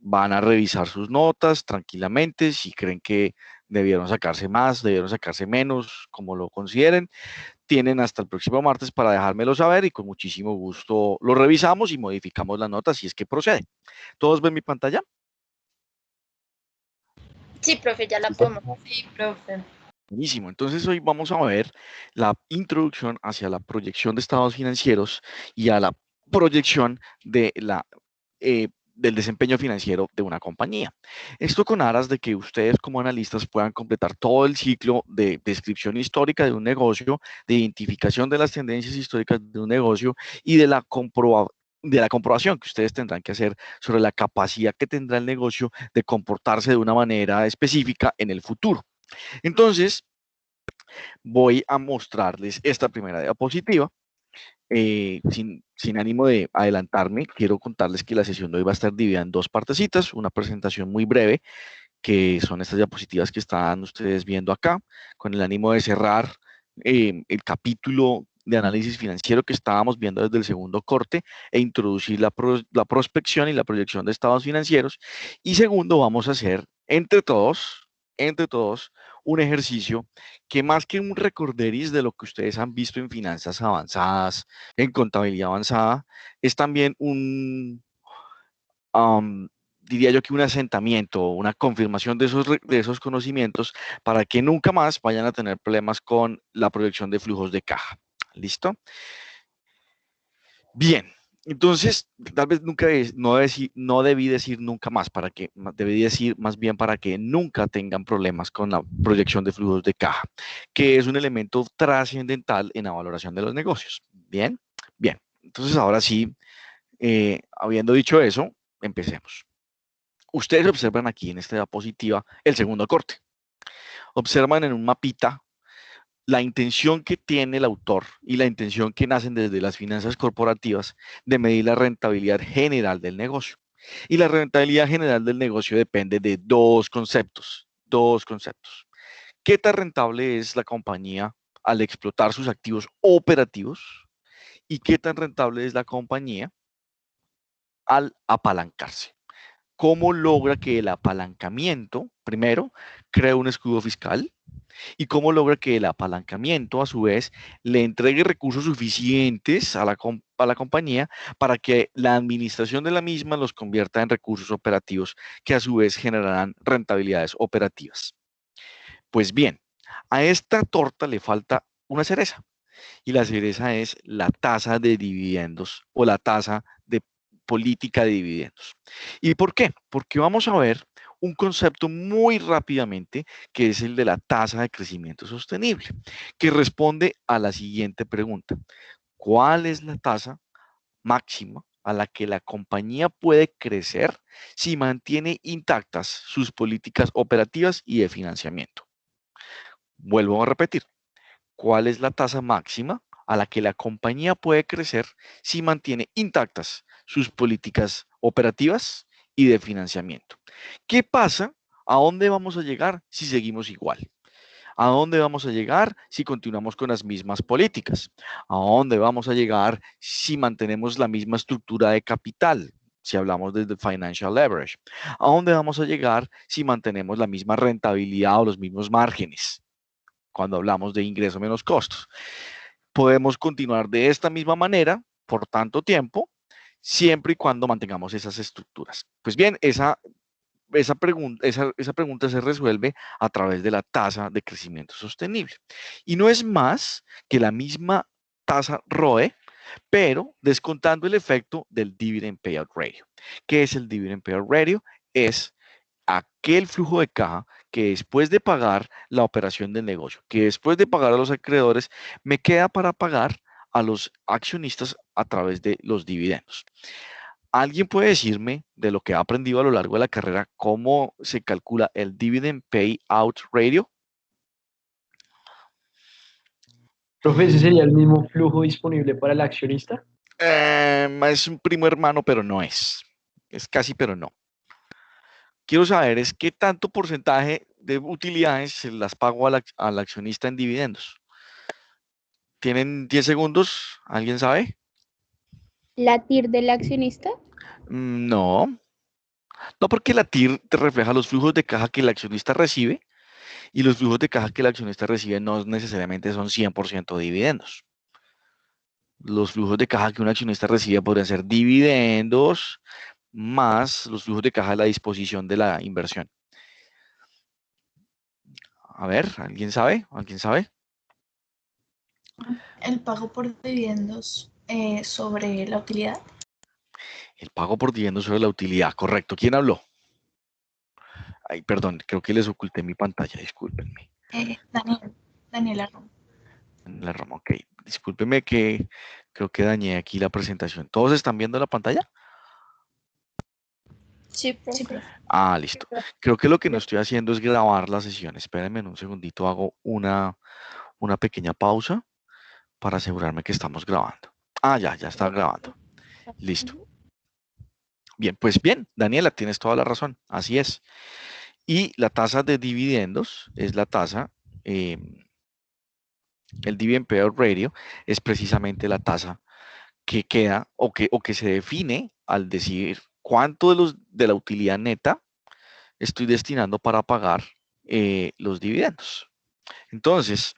Van a revisar sus notas tranquilamente, si creen que debieron sacarse más, debieron sacarse menos, como lo consideren. Tienen hasta el próximo martes para dejármelo saber y con muchísimo gusto lo revisamos y modificamos las notas si es que procede. ¿Todos ven mi pantalla? Sí, profe, ya la Sí. podemos. Sí, profe. Buenísimo. Entonces hoy vamos a ver la introducción hacia la proyección de estados financieros y a la proyección de del desempeño financiero de una compañía. Esto con aras de que ustedes como analistas puedan completar todo el ciclo de descripción histórica de un negocio, de identificación de las tendencias históricas de un negocio y de la comprobación que ustedes tendrán que hacer sobre la capacidad que tendrá el negocio de comportarse de una manera específica en el futuro. Entonces, voy a mostrarles esta primera diapositiva. Sin ánimo de adelantarme, quiero contarles que la sesión de hoy va a estar dividida en dos partecitas, una presentación muy breve, que son estas diapositivas que están ustedes viendo acá, con el ánimo de cerrar el capítulo de análisis financiero que estábamos viendo desde el segundo corte e introducir la prospección y la proyección de estados financieros. Y segundo, vamos a hacer entre todos, un ejercicio que más que un recorderis de lo que ustedes han visto en finanzas avanzadas, en contabilidad avanzada, es también um, diría yo que un asentamiento, una confirmación de esos conocimientos para que nunca más vayan a tener problemas con la proyección de flujos de caja. ¿Listo? Bien, entonces, tal vez no debí decir nunca más, debí decir más bien para que nunca tengan problemas con la proyección de flujos de caja, que es un elemento trascendental en la valoración de los negocios. Bien, bien. Entonces, ahora sí, habiendo dicho eso, empecemos. Ustedes observan aquí en esta diapositiva el segundo corte. Observan en un mapita la intención que tiene el autor y la intención que nacen desde las finanzas corporativas de medir la rentabilidad general del negocio. Y la rentabilidad general del negocio depende de dos conceptos, dos conceptos. ¿Qué tan rentable es la compañía al explotar sus activos operativos? ¿Y qué tan rentable es la compañía al apalancarse? ¿Cómo logra que el apalancamiento, primero, cree un escudo fiscal? ¿Y cómo logra que el apalancamiento, a su vez, le entregue recursos suficientes a a la compañía para que la administración de la misma los convierta en recursos operativos que a su vez generarán rentabilidades operativas? Pues bien, a esta torta le falta una cereza y la cereza es la tasa de dividendos o la tasa de política de dividendos. ¿Y por qué? Porque vamos a ver un concepto muy rápidamente que es el de la tasa de crecimiento sostenible, que responde a la siguiente pregunta. ¿Cuál es la tasa máxima a la que la compañía puede crecer si mantiene intactas sus políticas operativas y de financiamiento? Vuelvo a repetir. ¿Cuál es la tasa máxima a la que la compañía puede crecer si mantiene intactas sus políticas operativas y de financiamiento? ¿Qué pasa? ¿A dónde vamos a llegar si seguimos igual? ¿A dónde vamos a llegar si continuamos con las mismas políticas? ¿A dónde vamos a llegar si mantenemos la misma estructura de capital? Si hablamos desde financial leverage. ¿A dónde vamos a llegar si mantenemos la misma rentabilidad o los mismos márgenes? Cuando hablamos de ingreso menos costos. Podemos continuar de esta misma manera por tanto tiempo, siempre y cuando mantengamos esas estructuras. Pues bien, esa pregunta se resuelve a través de la tasa de crecimiento sostenible. Y no es más que la misma tasa ROE, pero descontando el efecto del dividend payout ratio. ¿Qué es el dividend payout ratio? Es aquel flujo de caja que después de pagar la operación del negocio, que después de pagar a los acreedores, me queda para pagar a los accionistas a través de los dividendos. ¿Alguien puede decirme de lo que ha aprendido a lo largo de la carrera cómo se calcula el dividend payout ratio? Profe, ¿ese sería el mismo flujo disponible para el accionista? Es un primo hermano, pero no es. Es casi, pero no. Quiero saber es qué tanto porcentaje de utilidades se las pago al accionista en dividendos. ¿Tienen 10 segundos? ¿Alguien sabe? ¿La TIR del accionista? No, no porque la TIR te refleja los flujos de caja que el accionista recibe y los flujos de caja que el accionista recibe no necesariamente son 100% dividendos. Los flujos de caja que un accionista recibe podrían ser dividendos más los flujos de caja a la disposición de la inversión. A ver, ¿alguien sabe? ¿Alguien sabe? El pago por dividendos sobre la utilidad. El pago por dividendos sobre la utilidad, correcto. ¿Quién habló? Ay, perdón, creo que les oculté mi pantalla, discúlpenme. Daniela Rom. La Roma, ok. Discúlpenme que creo que dañé aquí la presentación. ¿Todos están viendo la pantalla? Sí, profe. Sí, profe. Ah, listo. Creo que lo que no estoy haciendo es grabar la sesión. Espérenme en un segundito, hago una pequeña pausa para asegurarme que estamos grabando. Ah, ya está grabando. Listo. Bien, pues bien, Daniela, tienes toda la razón. Así es. Y la tasa de dividendos es la tasa, el dividend payout ratio es precisamente la tasa que queda o que se define al decir cuánto de la utilidad neta estoy destinando para pagar los dividendos. Entonces,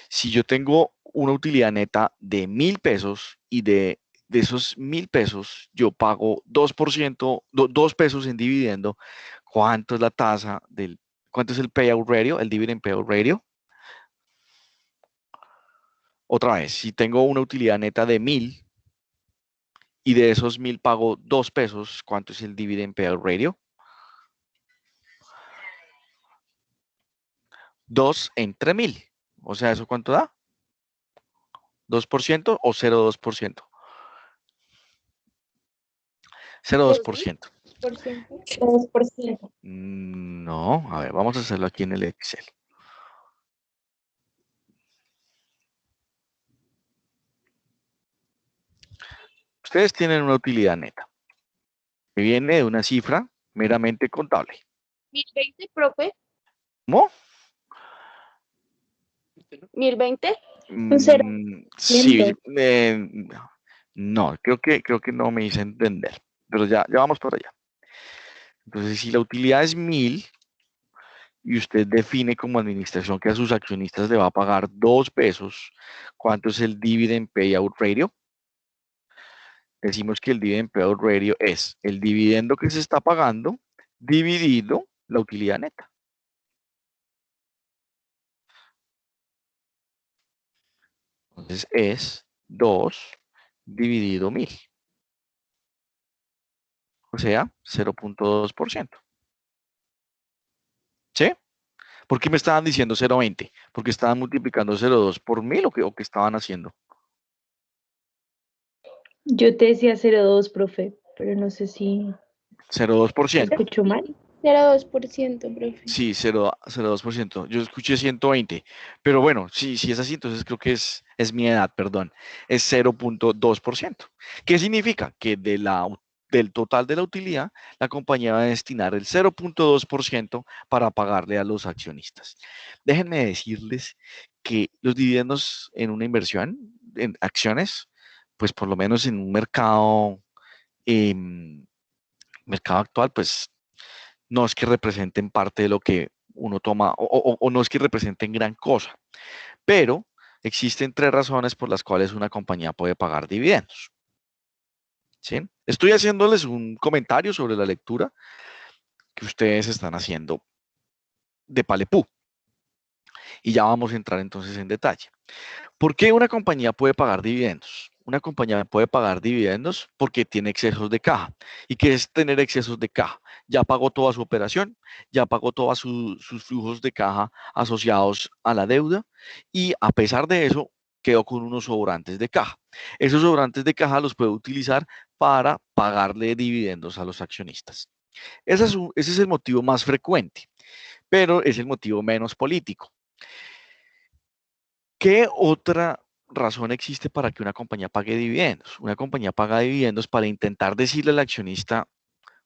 si yo tengo una utilidad neta de 1,000 pesos y de esos 1,000 pesos yo pago 2%, 2 pesos en dividendo, ¿cuánto es la tasa cuánto es el payout ratio, el dividend payout ratio? Otra vez, si tengo una utilidad neta de 1,000 y de esos 1,000 pago 2 pesos, ¿cuánto es el dividend payout ratio? 2 entre 1,000. O sea, ¿eso cuánto da? ¿2% o 0,2%? 0,2%. 3%. No, a ver, vamos a hacerlo aquí en el Excel. Ustedes tienen una utilidad neta que viene de una cifra meramente contable. 1020, profe. ¿Cómo? 1020. cero. Sí, no, creo que no me hice entender, pero ya vamos por allá. Entonces, si la utilidad es 1,000 y usted define como administración que a sus accionistas le va a pagar 2 pesos, ¿cuánto es el dividend payout ratio? Decimos que el dividend payout ratio es el dividendo que se está pagando dividido la utilidad neta. Entonces es 2 dividido 1,000. O sea, 0,2%. ¿Sí? ¿Por qué me estaban diciendo 0,20? Porque estaban multiplicando 0,2 por 1,000 o qué estaban haciendo. Yo te decía 0,2, profe, pero no sé si 0,2%. escucho mal. 0,2%, profe. Sí, 0,2%. Yo escuché 120. Pero bueno, si es así, entonces creo que es mi edad, perdón. Es 0,2%. ¿Qué significa? Que del total de la utilidad, la compañía va a destinar el 0,2% para pagarle a los accionistas. Déjenme decirles que los dividendos en una inversión, en acciones, pues por lo menos en un mercado actual, pues no es que representen parte de lo que uno toma o no es que representen gran cosa, pero existen 3 razones por las cuales una compañía puede pagar dividendos. ¿Sí? Estoy haciéndoles un comentario sobre la lectura que ustedes están haciendo de Palepú y ya vamos a entrar entonces en detalle. ¿Por qué una compañía puede pagar dividendos? Una compañía puede pagar dividendos porque tiene excesos de caja. ¿Y qué es tener excesos de caja? Ya pagó toda su operación, ya pagó todos sus flujos de caja asociados a la deuda y a pesar de eso quedó con unos sobrantes de caja. Esos sobrantes de caja los puede utilizar para pagarle dividendos a los accionistas. Ese es el motivo más frecuente, pero es el motivo menos político. ¿Qué otra razón existe para que una compañía pague dividendos? Una compañía paga dividendos para intentar decirle al accionista,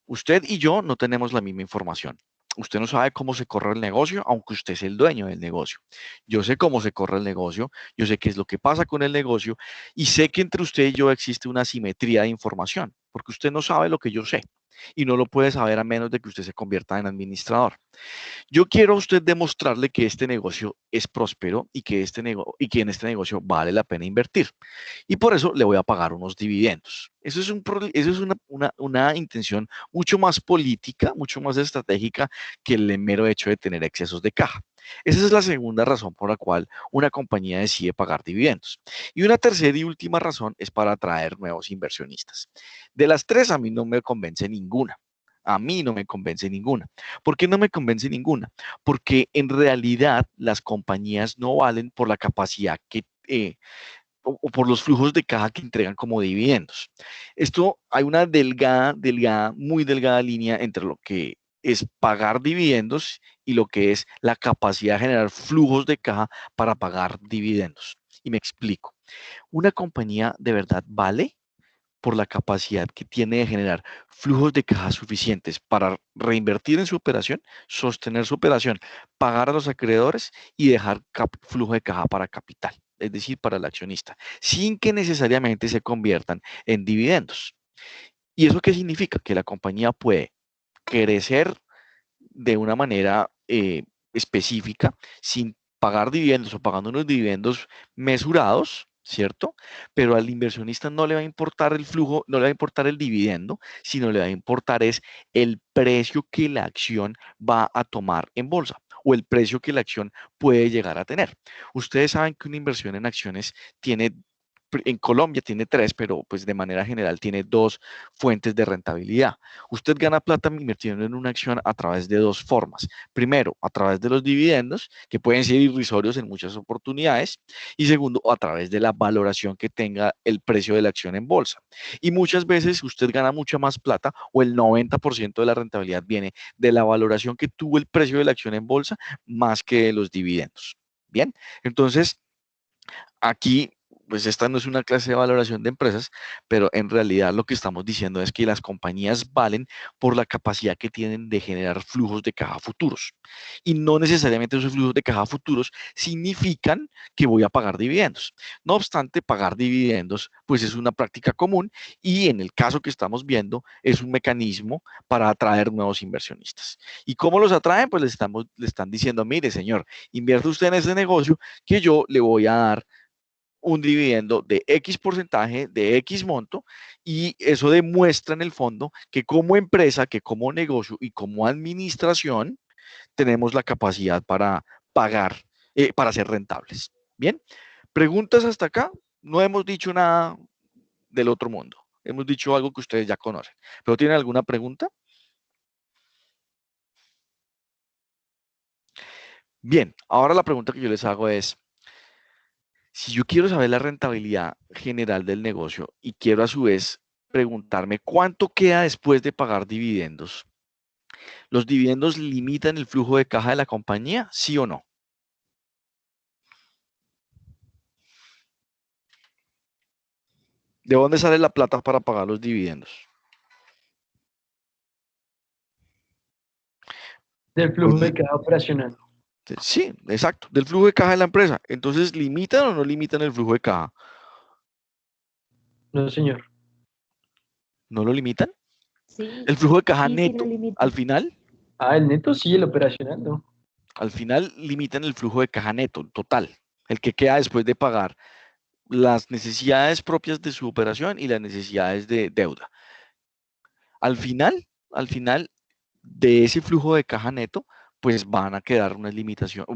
usted y yo no tenemos la misma información. Usted no sabe cómo se corre el negocio, aunque usted es el dueño del negocio. Yo sé cómo se corre el negocio, yo sé qué es lo que pasa con el negocio y sé que entre usted y yo existe una asimetría de información. porque usted no sabe lo que yo sé y no lo puede saber a menos de que usted se convierta en administrador. Yo quiero a usted demostrarle que este negocio es próspero y que, y que en este negocio vale la pena invertir. Y por eso le voy a pagar unos dividendos. Eso es una intención mucho más política, mucho más estratégica que el mero hecho de tener excesos de caja. Esa es la segunda razón por la cual una compañía decide pagar dividendos. Y una tercera y última razón es para atraer nuevos inversionistas. De las tres, a mí no me convence ninguna. A mí no me convence ninguna. ¿Por qué no me convence ninguna? Porque en realidad las compañías no valen por la capacidad o por los flujos de caja que entregan como dividendos. Esto hay una muy delgada línea entre lo que es pagar dividendos y lo que es la capacidad de generar flujos de caja para pagar dividendos. Y me explico. Una compañía de verdad vale por la capacidad que tiene de generar flujos de caja suficientes para reinvertir en su operación, sostener su operación, pagar a los acreedores y dejar flujo de caja para capital, es decir, para el accionista, sin que necesariamente se conviertan en dividendos. ¿Y eso qué significa? Que la compañía puede crecer de una manera específica sin pagar dividendos o pagando unos dividendos mesurados, ¿cierto? Pero al inversionista no le va a importar el flujo, no le va a importar el dividendo, sino le va a importar es el precio que la acción va a tomar en bolsa o el precio que la acción puede llegar a tener. Ustedes saben que una inversión en acciones en Colombia tiene tres, pero pues de manera general tiene dos fuentes de rentabilidad. Usted gana plata invirtiendo en una acción a través de dos formas. Primero, a través de los dividendos, que pueden ser irrisorios en muchas oportunidades. Y segundo, a través de la valoración que tenga el precio de la acción en bolsa. Y muchas veces usted gana mucha más plata o el 90% de la rentabilidad viene de la valoración que tuvo el precio de la acción en bolsa más que de los dividendos. Bien, entonces aquí, pues esta no es una clase de valoración de empresas, pero en realidad lo que estamos diciendo es que las compañías valen por la capacidad que tienen de generar flujos de caja futuros. Y no necesariamente esos flujos de caja futuros significan que voy a pagar dividendos. No obstante, pagar dividendos, pues es una práctica común y en el caso que estamos viendo, es un mecanismo para atraer nuevos inversionistas. ¿Y cómo los atraen? Pues le están diciendo, mire, señor, invierta usted en este negocio que yo le voy a dar un dividendo de X porcentaje, de X monto, y eso demuestra en el fondo que como empresa, que como negocio y como administración, tenemos la capacidad para pagar, para ser rentables. Bien, preguntas hasta acá. No hemos dicho nada del otro mundo. Hemos dicho algo que ustedes ya conocen. ¿Pero tienen alguna pregunta? Bien, ahora la pregunta que yo les hago es, si yo quiero saber la rentabilidad general del negocio y quiero a su vez preguntarme cuánto queda después de pagar dividendos, ¿los dividendos limitan el flujo de caja de la compañía? ¿Sí o no? ¿De dónde sale la plata para pagar los dividendos? Del flujo de caja operacional. Sí, exacto, del flujo de caja de la empresa. Entonces, ¿limitan o no limitan el flujo de caja? No, señor. ¿No lo limitan? Sí, El flujo de caja sí, sí, no neto, limita. El neto sí, el operacional no. al final limitan el flujo de caja neto, el total, el que queda después de pagar las necesidades propias de su operación y las necesidades de deuda. Al final de ese flujo de caja neto, pues van a quedar unas limitaciones,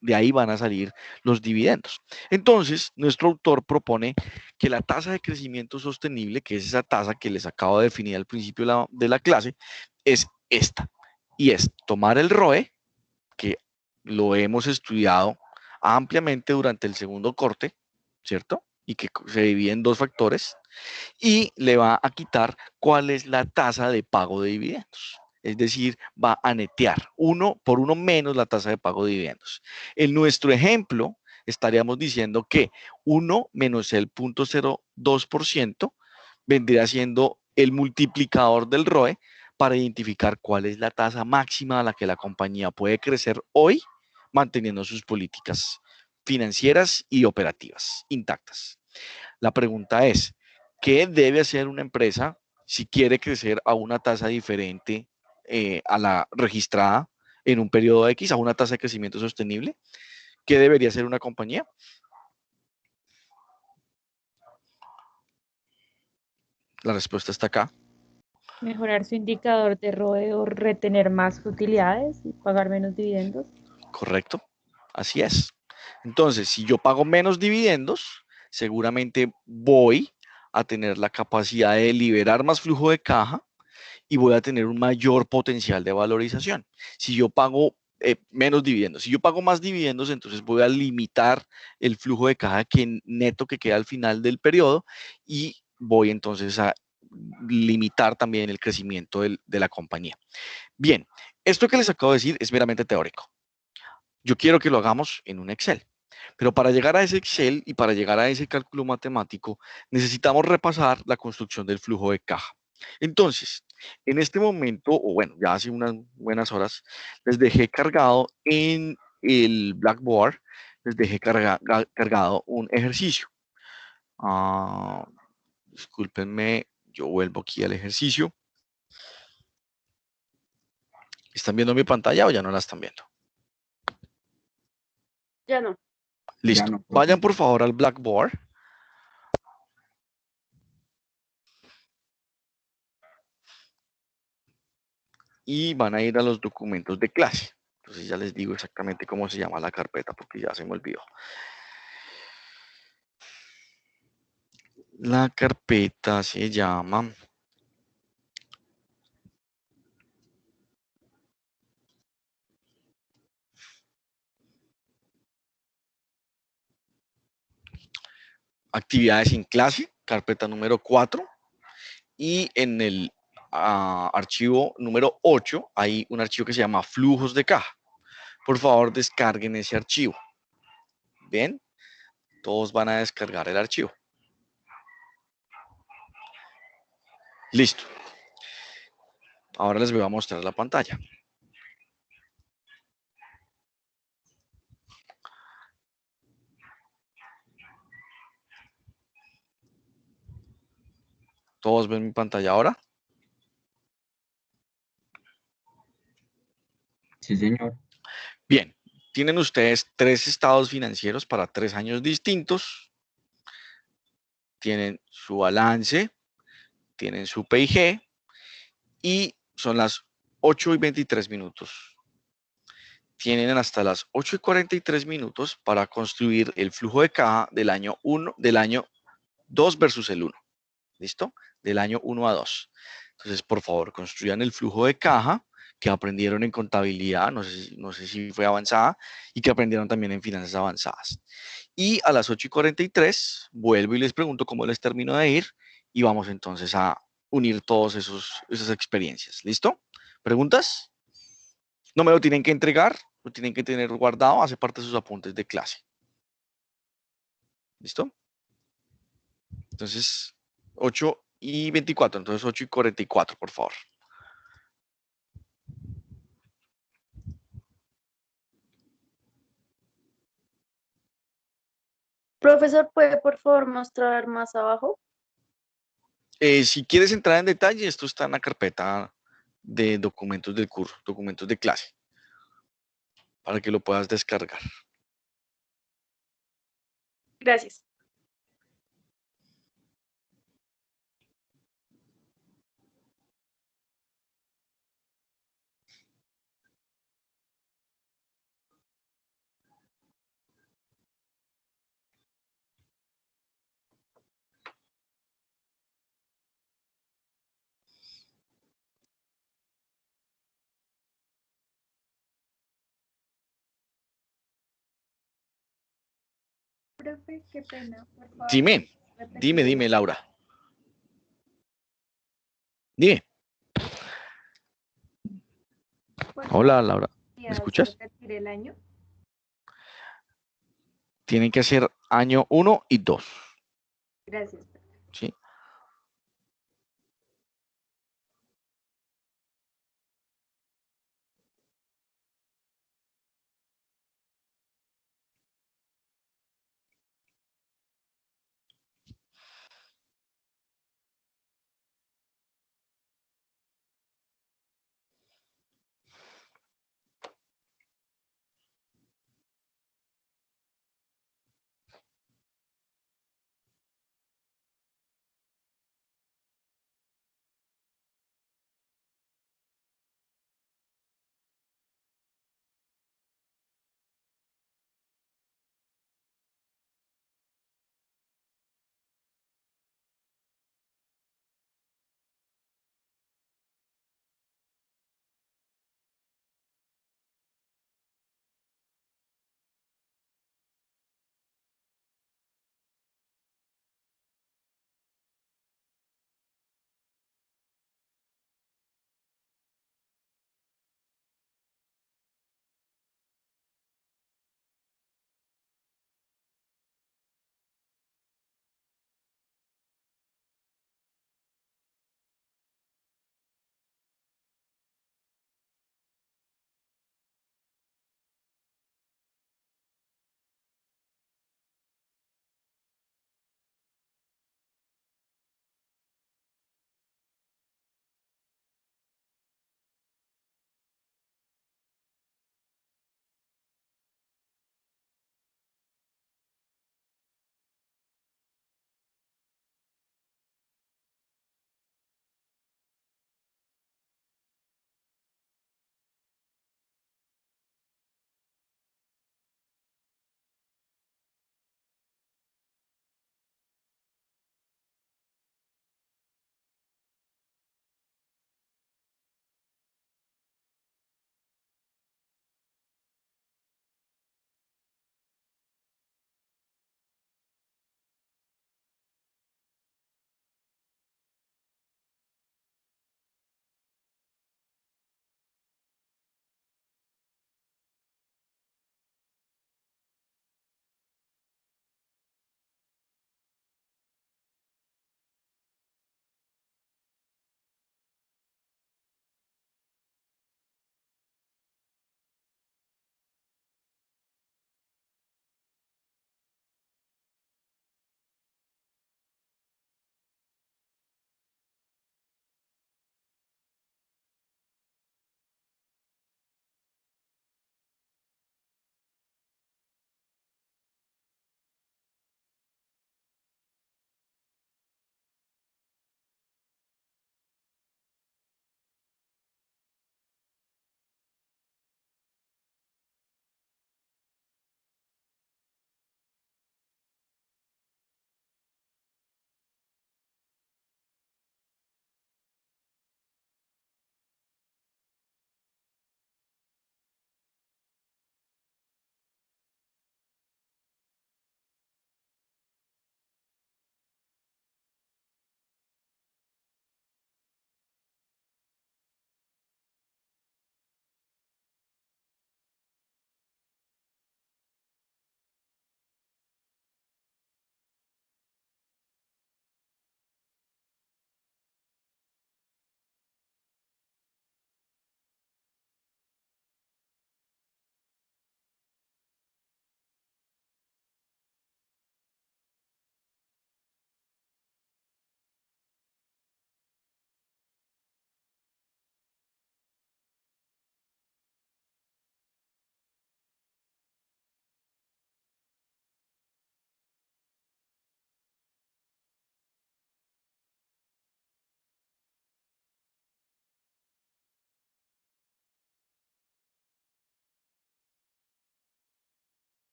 de ahí van a salir los dividendos. Entonces, nuestro autor propone que la tasa de crecimiento sostenible, que es esa tasa que les acabo de definir al principio de la clase, es esta. Y es tomar el ROE, que lo hemos estudiado ampliamente durante el segundo corte, ¿cierto? Y que se divide en dos factores, y le va a quitar cuál es la tasa de pago de dividendos. Es decir, va a netear uno por uno menos la tasa de pago de dividendos. En nuestro ejemplo, estaríamos diciendo que 1 menos el 0.02% vendría siendo el multiplicador del ROE para identificar cuál es la tasa máxima a la que la compañía puede crecer hoy, manteniendo sus políticas financieras y operativas intactas. La pregunta es, ¿qué debe hacer una empresa si quiere crecer a una tasa diferente a la registrada en un periodo X, a una tasa de crecimiento sostenible? ¿Qué debería hacer una compañía? La respuesta está acá. Mejorar su indicador de ROE o retener más utilidades y pagar menos dividendos. Correcto, así es. Entonces, si yo pago menos dividendos, seguramente voy a tener la capacidad de liberar más flujo de caja y voy a tener un mayor potencial de valorización. Si yo pago menos dividendos, si yo pago más dividendos, entonces voy a limitar el flujo de caja neto que queda al final del periodo y voy entonces a limitar también el crecimiento de la compañía. Bien, esto que les acabo de decir es meramente teórico. Yo quiero que lo hagamos en un Excel. Pero para llegar a ese Excel y para llegar a ese cálculo matemático, necesitamos repasar la construcción del flujo de caja. Entonces, en este momento, o bueno, ya hace unas buenas horas, les dejé cargado en el Blackboard, les dejé cargado un ejercicio. Discúlpenme, yo vuelvo aquí al ejercicio. ¿Están viendo mi pantalla o ya no la están viendo? Ya no. Listo. Ya no, profe. Vayan por favor al Blackboard. Y van a ir a los documentos de clase. Entonces ya les digo exactamente cómo se llama la carpeta porque ya se me olvidó. La carpeta se llama actividades en clase, carpeta número 4. Y en el archivo número 8 hay un archivo que se llama flujos de caja. Por favor, descarguen ese archivo. ¿Ven? Todos van a descargar el archivo. Listo. Ahora les voy a mostrar la pantalla. ¿Todos ven mi pantalla ahora? Sí, señor. Bien, tienen ustedes 3 estados financieros para 3 años distintos. Tienen su balance, tienen su PIG y son las 8:23. Tienen hasta las 8:43 para construir el flujo de caja del año 1, del año 2 versus el 1. ¿Listo? Del año 1 a 2. Entonces, por favor, construyan el flujo de caja que aprendieron en contabilidad, no sé si fue avanzada, y que aprendieron también en finanzas avanzadas. Y a las 8:43 vuelvo y les pregunto cómo les termino de ir y vamos entonces a unir todas esas experiencias. ¿Listo? ¿Preguntas? No me lo tienen que entregar, lo tienen que tener guardado, hace parte de sus apuntes de clase. ¿Listo? Entonces, 8:24, entonces 8:44, por favor. Profesor, ¿puede por favor mostrar más abajo? Si quieres entrar en detalle, esto está en la carpeta de documentos del curso, documentos de clase, para que lo puedas descargar. Gracias. Profe, qué pena, por favor. Dime, dime, Laura. Dime. Hola, Laura. ¿Me escuchas? ¿Repetir el año? Tienen que hacer año 1 y 2. Gracias. ¿Sí?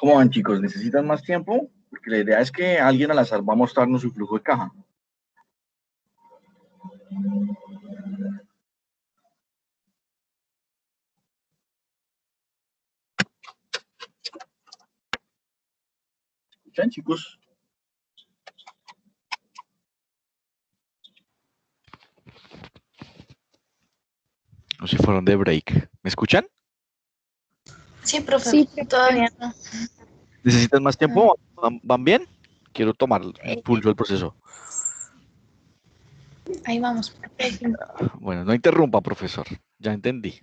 ¿Cómo van, chicos? ¿Necesitan más tiempo? Porque la idea es que alguien al azar va a mostrarnos su flujo de caja. ¿Escuchan, chicos? No se fueron de break. ¿Me escuchan? Sí, profe, Sí, profe. todavía no. ¿Necesitan más tiempo? ¿Van bien? Quiero tomar el Eh, pulso del proceso. Ahí vamos. Profe. Bueno, no interrumpa, profesor. Ya entendí.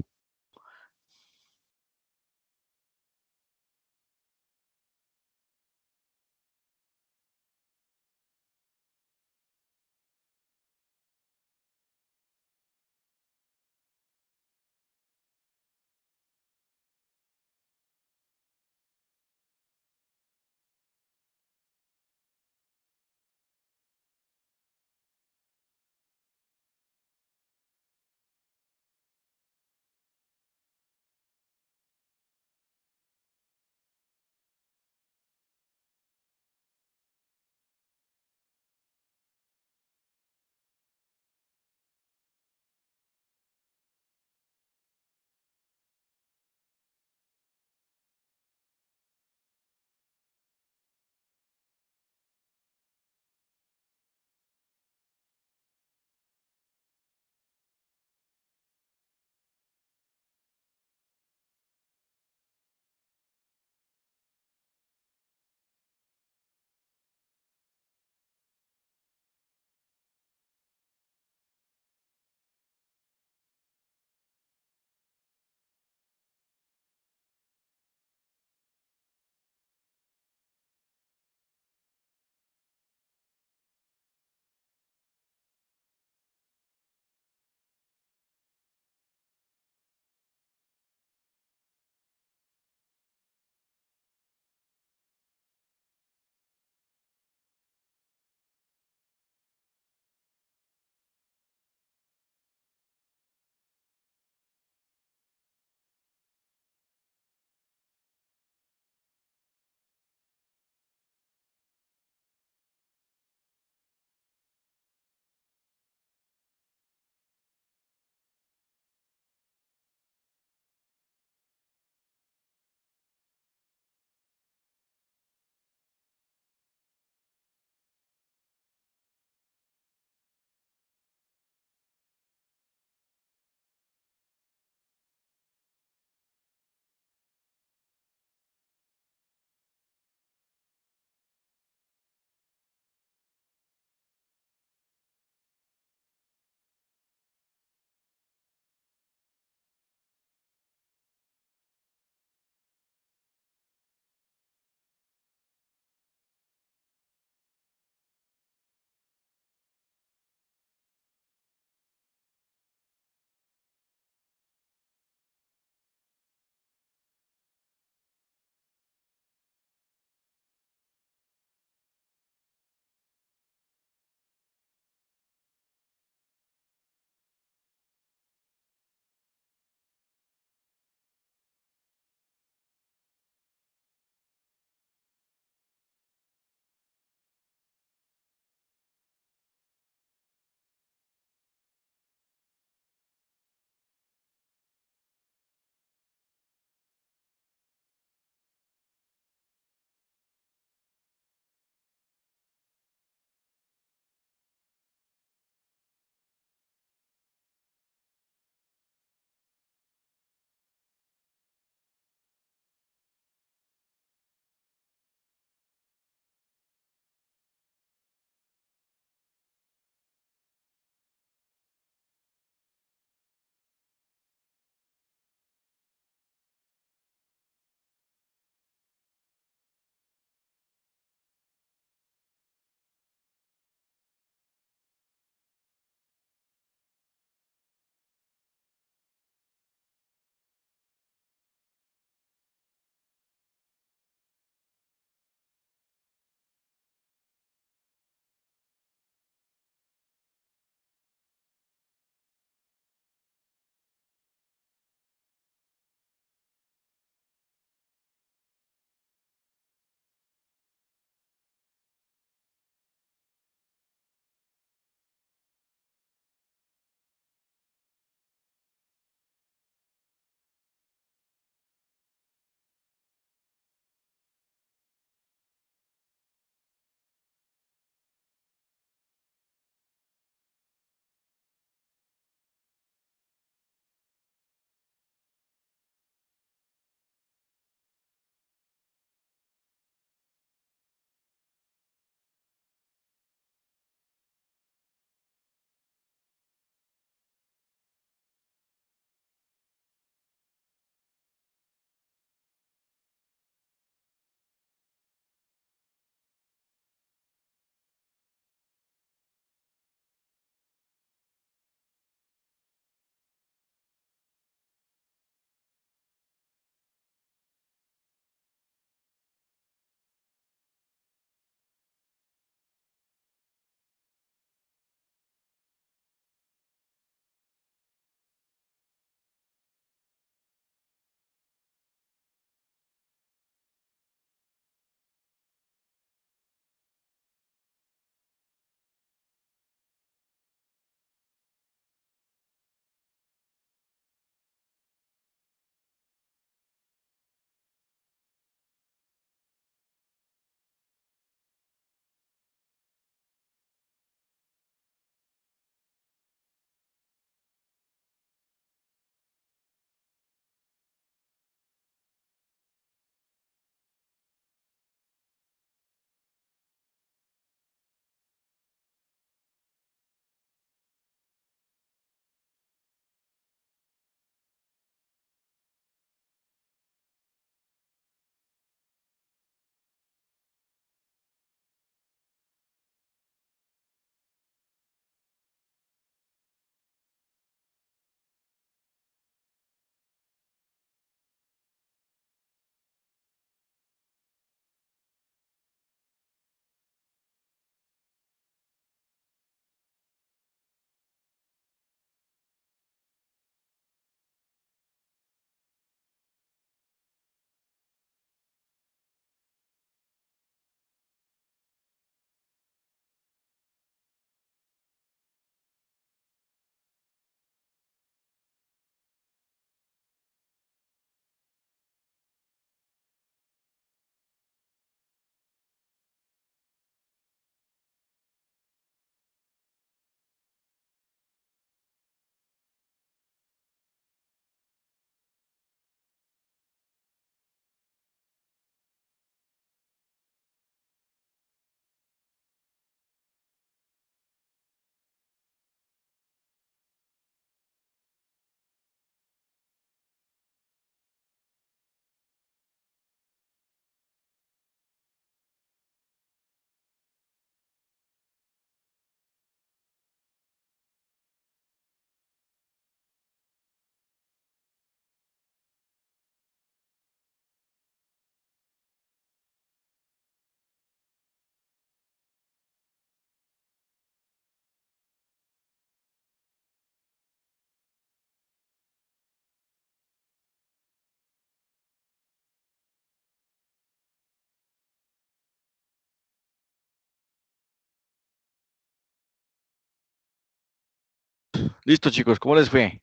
Listo, chicos, ¿cómo les fue?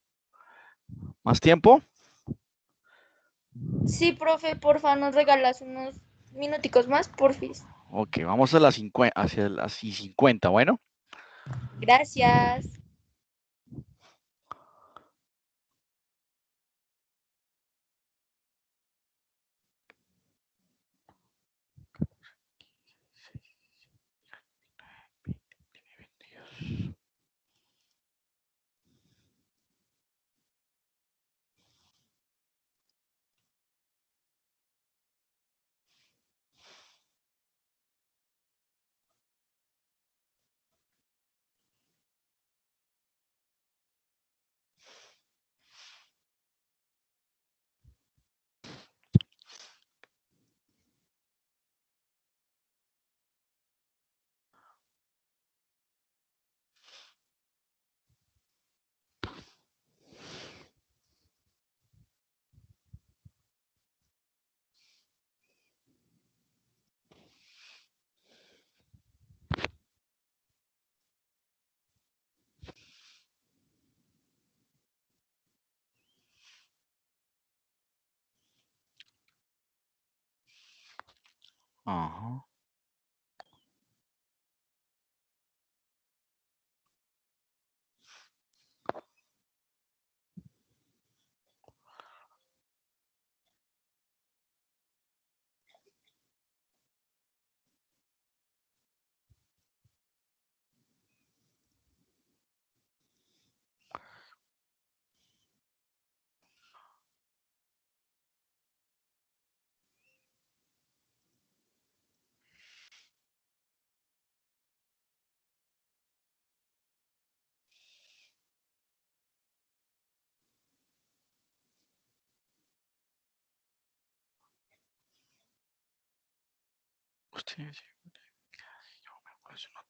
¿Más tiempo? Sí, profe, porfa, nos regalas unos minuticos más, porfis. Ok, vamos a las 50, hacia las 50, bueno. Gracias. Ajá. Ustedes, yo me acuerdo, no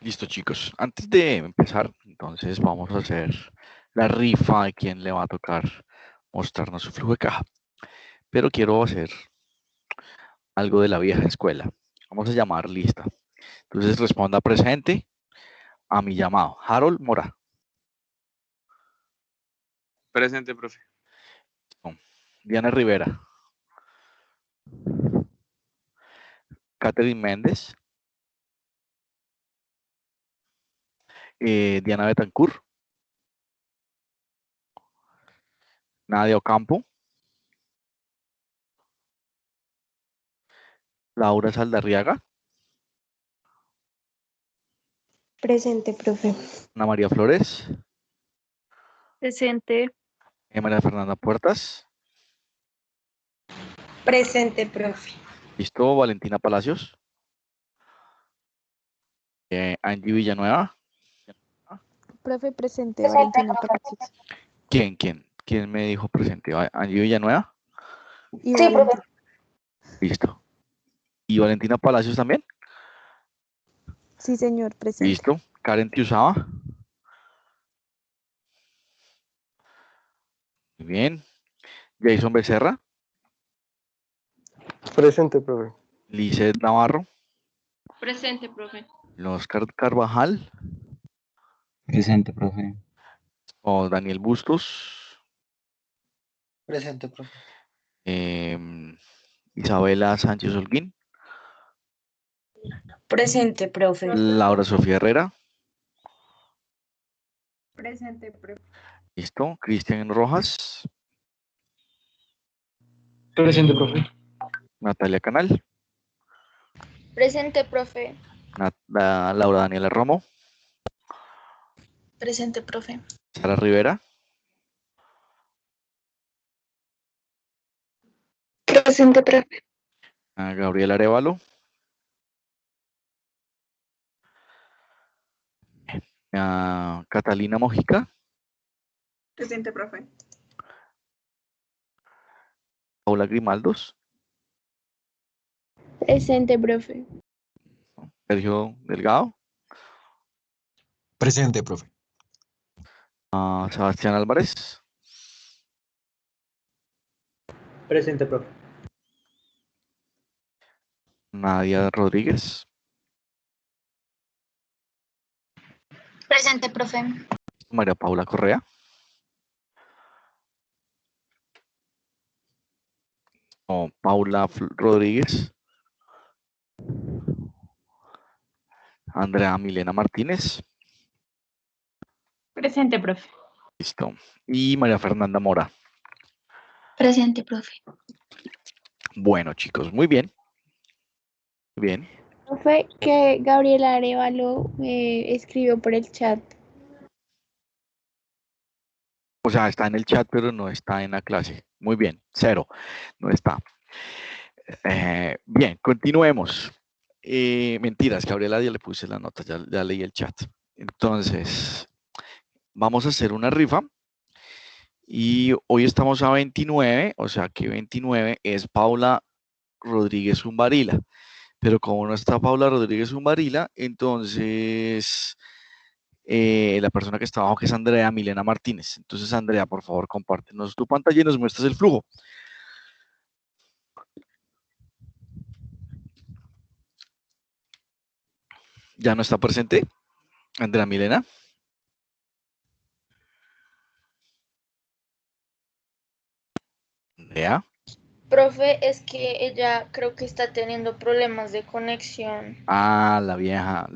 Listo, chicos. Antes de empezar, entonces vamos a hacer la rifa de quién le va a tocar mostrarnos su flujo de caja. Pero quiero hacer algo de la vieja escuela. Vamos a llamar lista. Entonces responda presente a mi llamado. Harold Mora. Presente, profe. Diana Rivera. Catherine Méndez. Diana Betancourt. Nadia Ocampo. Laura Saldarriaga. Presente, profe. Ana María Flores. Presente. María Fernanda Puertas. Presente, profe. Listo. Valentina Palacios. Angie Villanueva. Profe, presente, Valentina Palacios. ¿Quién me dijo presente? ¿Angie Villanueva? Y Valentina. Listo. ¿Y Valentina Palacios también? Sí, señor, presente. Listo. Karen Tiusaba. Muy bien. Jason Becerra. Presente, profe. Lizeth Navarro. Presente, profe. Oscar Carvajal. Presente, profe. O Daniel Bustos. Presente, profe. Isabela Sánchez Holguín. Presente, profe. Laura Sofía Herrera. Presente, profe. Listo. Cristian Rojas. Presente, profe. Natalia Canal. Presente, profe. Laura Daniela Romo. Presente, profe. Sara Rivera. Presente, profe. Gabriela Arevalo. Catalina Mojica. Presente, profe. Paula Grimaldos. Presente, profe. Sergio Delgado. Presente, profe. Sebastián Álvarez. Presente, profe. Nadia Rodríguez. Presente, profe. María Paula Correa. Paula Rodríguez. Andrea Milena Martínez. Presente, profe. Listo. Y María Fernanda Mora. Presente, profe. Bueno, chicos, muy bien. Muy bien. Profe, que Gabriela Arevalo escribió por el chat. O sea, está en el chat, pero no está en la clase. Muy bien, 0. No está. Bien, continuemos. Mentiras, Gabriela ya le puse la nota, ya leí el chat. Entonces, vamos a hacer una rifa. Y hoy estamos a 29, o sea que 29 es Paula Rodríguez Zumbarila. Pero como no está Paula Rodríguez Zumbarila, entonces la persona que está abajo que es Andrea Milena Martínez. Entonces, Andrea, por favor, compártenos tu pantalla y nos muestras el flujo. ¿Ya no está presente Andrea Milena? Andrea. Profe, es que ella creo que está teniendo problemas de conexión. La vieja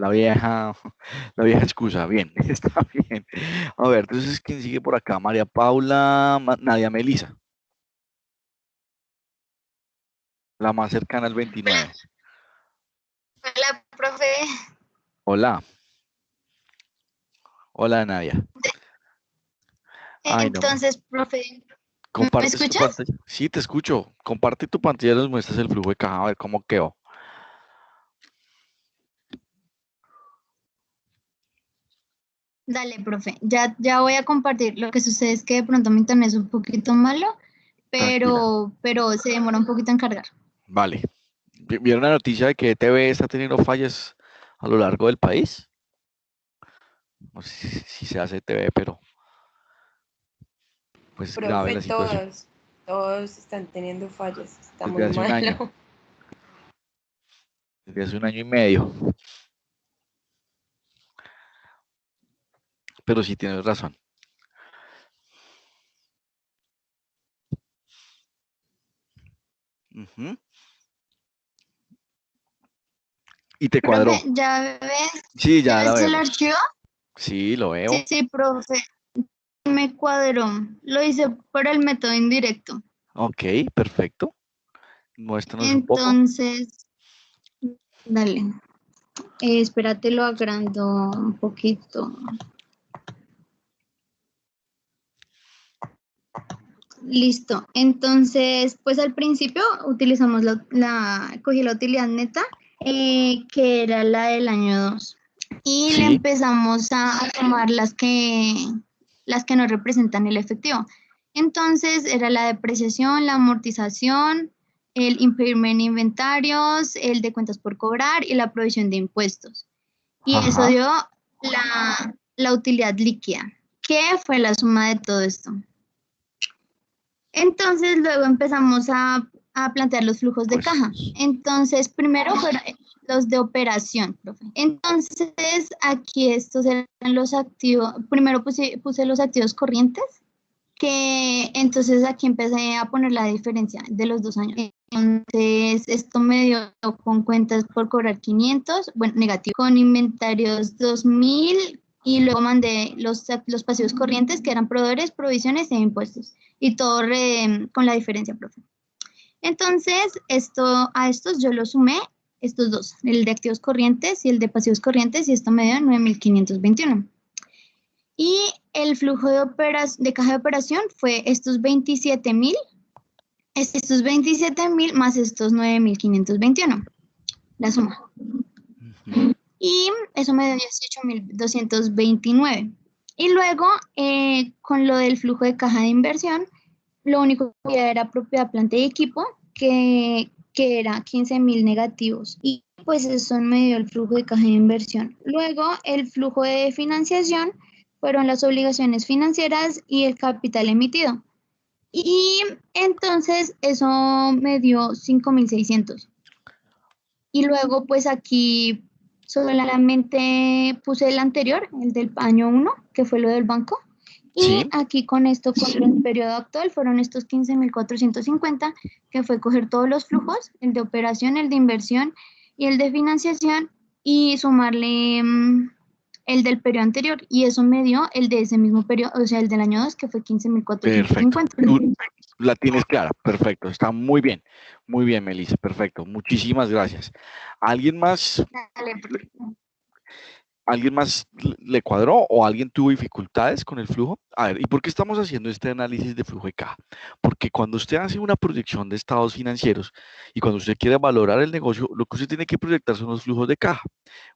excusa. Bien, está bien. A ver, entonces, ¿quién sigue por acá? María Paula, Nadia Melisa. La más cercana al 29. Hola, profe. Hola. Hola, Nadia. Ay, Entonces, profe, ¿me escuchas? Sí, te escucho. Comparte tu pantalla y nos muestras el flujo de caja, a ver cómo quedó. Dale, profe. Ya voy a compartir. Lo que sucede es que de pronto mi internet es un poquito malo, Tranquila. pero se demora un poquito en cargar. Vale. ¿Vieron la noticia de que ETV está teniendo fallas a lo largo del país? No sé si se hace TV, pero pues grave la Profe, situación. todos están teniendo fallas. Está Desde muy hace un año, malo. desde hace un año y medio. Pero sí tienes razón. Ujú. ¿Y te Profe, cuadró? ¿ya Sí, ya la ves el vemos. archivo? Sí, lo veo. Sí, sí, profe, me cuadró. Lo hice por el método indirecto. Ok, perfecto. Muéstranos un poco. Entonces, dale. Espérate, lo agrando un poquito. Listo. Entonces, pues al principio utilizamos cogí la utilidad neta, que era la del año 2. Y le Sí, empezamos a tomar las que no representan el efectivo. Entonces, era la depreciación, la amortización, el impairment en inventarios, el de cuentas por cobrar y la provisión de impuestos. Y eso ajá. dio la utilidad líquida. ¿Qué fue la suma de todo esto? Entonces, luego empezamos a plantear los flujos de Pues, caja. Entonces, primero fueron los de operación, profe. Entonces, aquí estos eran los activos. Primero puse los activos corrientes, que entonces aquí empecé a poner la diferencia de los 2 años. Entonces, esto me dio con cuentas por cobrar 500, bueno, negativo, con inventarios 2000, y luego mandé los pasivos corrientes, que eran proveedores, provisiones e impuestos, y todo con la diferencia, profe. Entonces, a estos yo los sumé, estos dos, el de activos corrientes y el de pasivos corrientes, y esto me dio 9.521. Y el flujo de caja de operación fue estos 27.000 más estos 9.521, la suma. ujú. Y eso me dio 18.229. Y luego, con lo del flujo de caja de inversión, lo único que había era propiedad, planta y equipo, que era 15.000 negativos. Y pues eso me dio el flujo de caja de inversión. Luego, el flujo de financiación fueron las obligaciones financieras y el capital emitido. Y entonces eso me dio 5.600. Y luego, pues aquí solamente puse el anterior, el del año 1, que fue lo del banco. Y Sí, aquí con esto, con el periodo actual, fueron estos 15.450, que fue coger todos los flujos, el de operación, el de inversión y el de financiación, y sumarle el del periodo anterior. Y eso me dio el de ese mismo periodo, o sea, el del año 2, que fue perfecto. 15.450. Tú la tienes clara, perfecto. Está muy bien, Melissa, perfecto. Muchísimas gracias. ¿Alguien más Dale, ¿Alguien más le cuadró o alguien tuvo dificultades con el flujo? A ver, ¿y por qué estamos haciendo este análisis de flujo de caja? Porque cuando usted hace una proyección de estados financieros y cuando usted quiere valorar el negocio, lo que usted tiene que proyectar son los flujos de caja.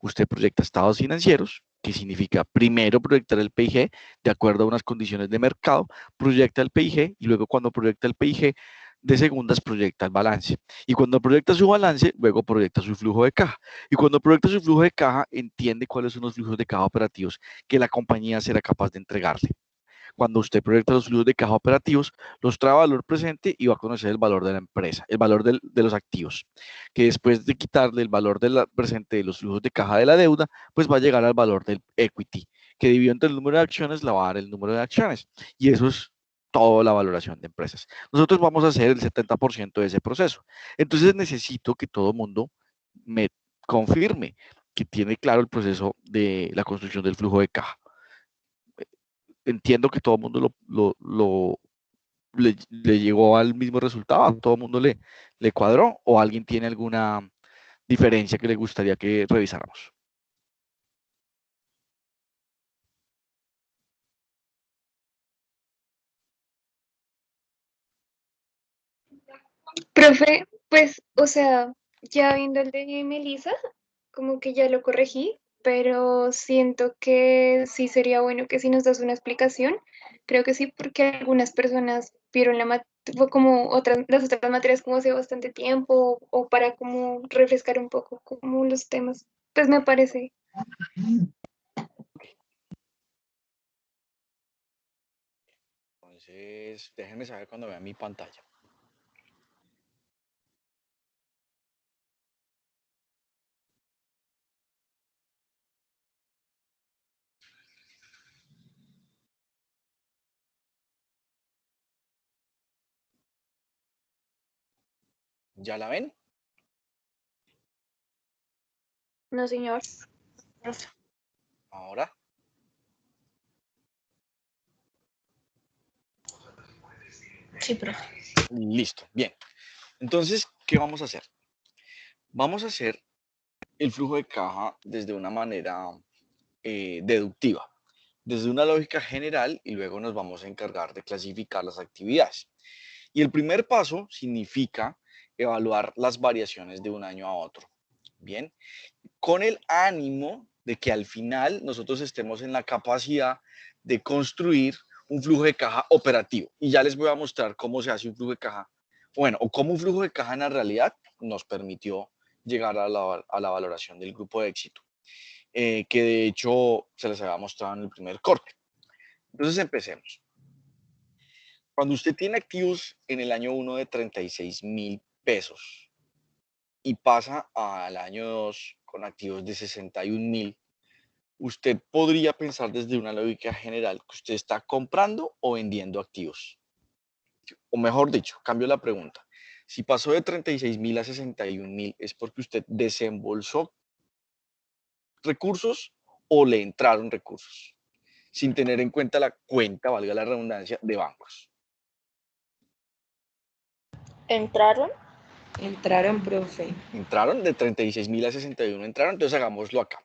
Usted proyecta estados financieros, que significa primero proyectar el PIG de acuerdo a unas condiciones de mercado, proyecta el PIG y luego cuando proyecta el PIG de segundas proyecta el balance. Y cuando proyecta su balance, luego proyecta su flujo de caja. Y cuando proyecta su flujo de caja, entiende cuáles son los flujos de caja operativos que la compañía será capaz de entregarle. Cuando usted proyecta los flujos de caja operativos, los trae a valor presente y va a conocer el valor de la empresa, el valor de los activos, que después de quitarle el valor del presente de los flujos de caja de la deuda, pues va a llegar al valor del equity, que dividido entre el número de acciones le va a dar el número de acciones. Y eso es toda la valoración de empresas. Nosotros vamos a hacer el 70% de ese proceso. Entonces necesito que todo el mundo me confirme que tiene claro el proceso de la construcción del flujo de caja. Entiendo que todo el mundo le llegó al mismo resultado, a todo el mundo le cuadró, o alguien tiene alguna diferencia que le gustaría que revisáramos. Profe, pues, o sea, ya viendo el de Melissa, como que ya lo corregí, pero siento que sí sería bueno que si nos das una explicación, creo que sí, porque algunas personas vieron fue como las otras materias como hace bastante tiempo, o para como refrescar un poco como los temas. Pues me parece. Entonces, déjenme saber cuando vean mi pantalla. ¿Ya la ven? No, señor. Ahora. Sí, profe. Listo, bien. Entonces, ¿qué vamos a hacer? Vamos a hacer el flujo de caja desde una manera deductiva, desde una lógica general, y luego nos vamos a encargar de clasificar las actividades. Y el primer paso significa evaluar las variaciones de un año a otro. Bien, con el ánimo de que al final nosotros estemos en la capacidad de construir un flujo de caja operativo. Y ya les voy a mostrar cómo se hace un flujo de caja, bueno, o cómo un flujo de caja en la realidad nos permitió llegar a la valoración del grupo de éxito, que de hecho se les había mostrado en el primer corte. Entonces empecemos. Cuando usted tiene activos en el año 1 de 36.000 pesos y pasa al año 2 con activos de 61.000, usted podría pensar desde una lógica general que usted está comprando o vendiendo activos. O mejor dicho, cambio la pregunta. Si pasó de 36.000 a 61.000, ¿es porque usted desembolsó recursos o le entraron recursos? Sin tener en cuenta la cuenta, valga la redundancia, de bancos. ¿Entraron? Entraron, profe. Entraron de 36.000 a 61, entraron, entonces hagámoslo acá.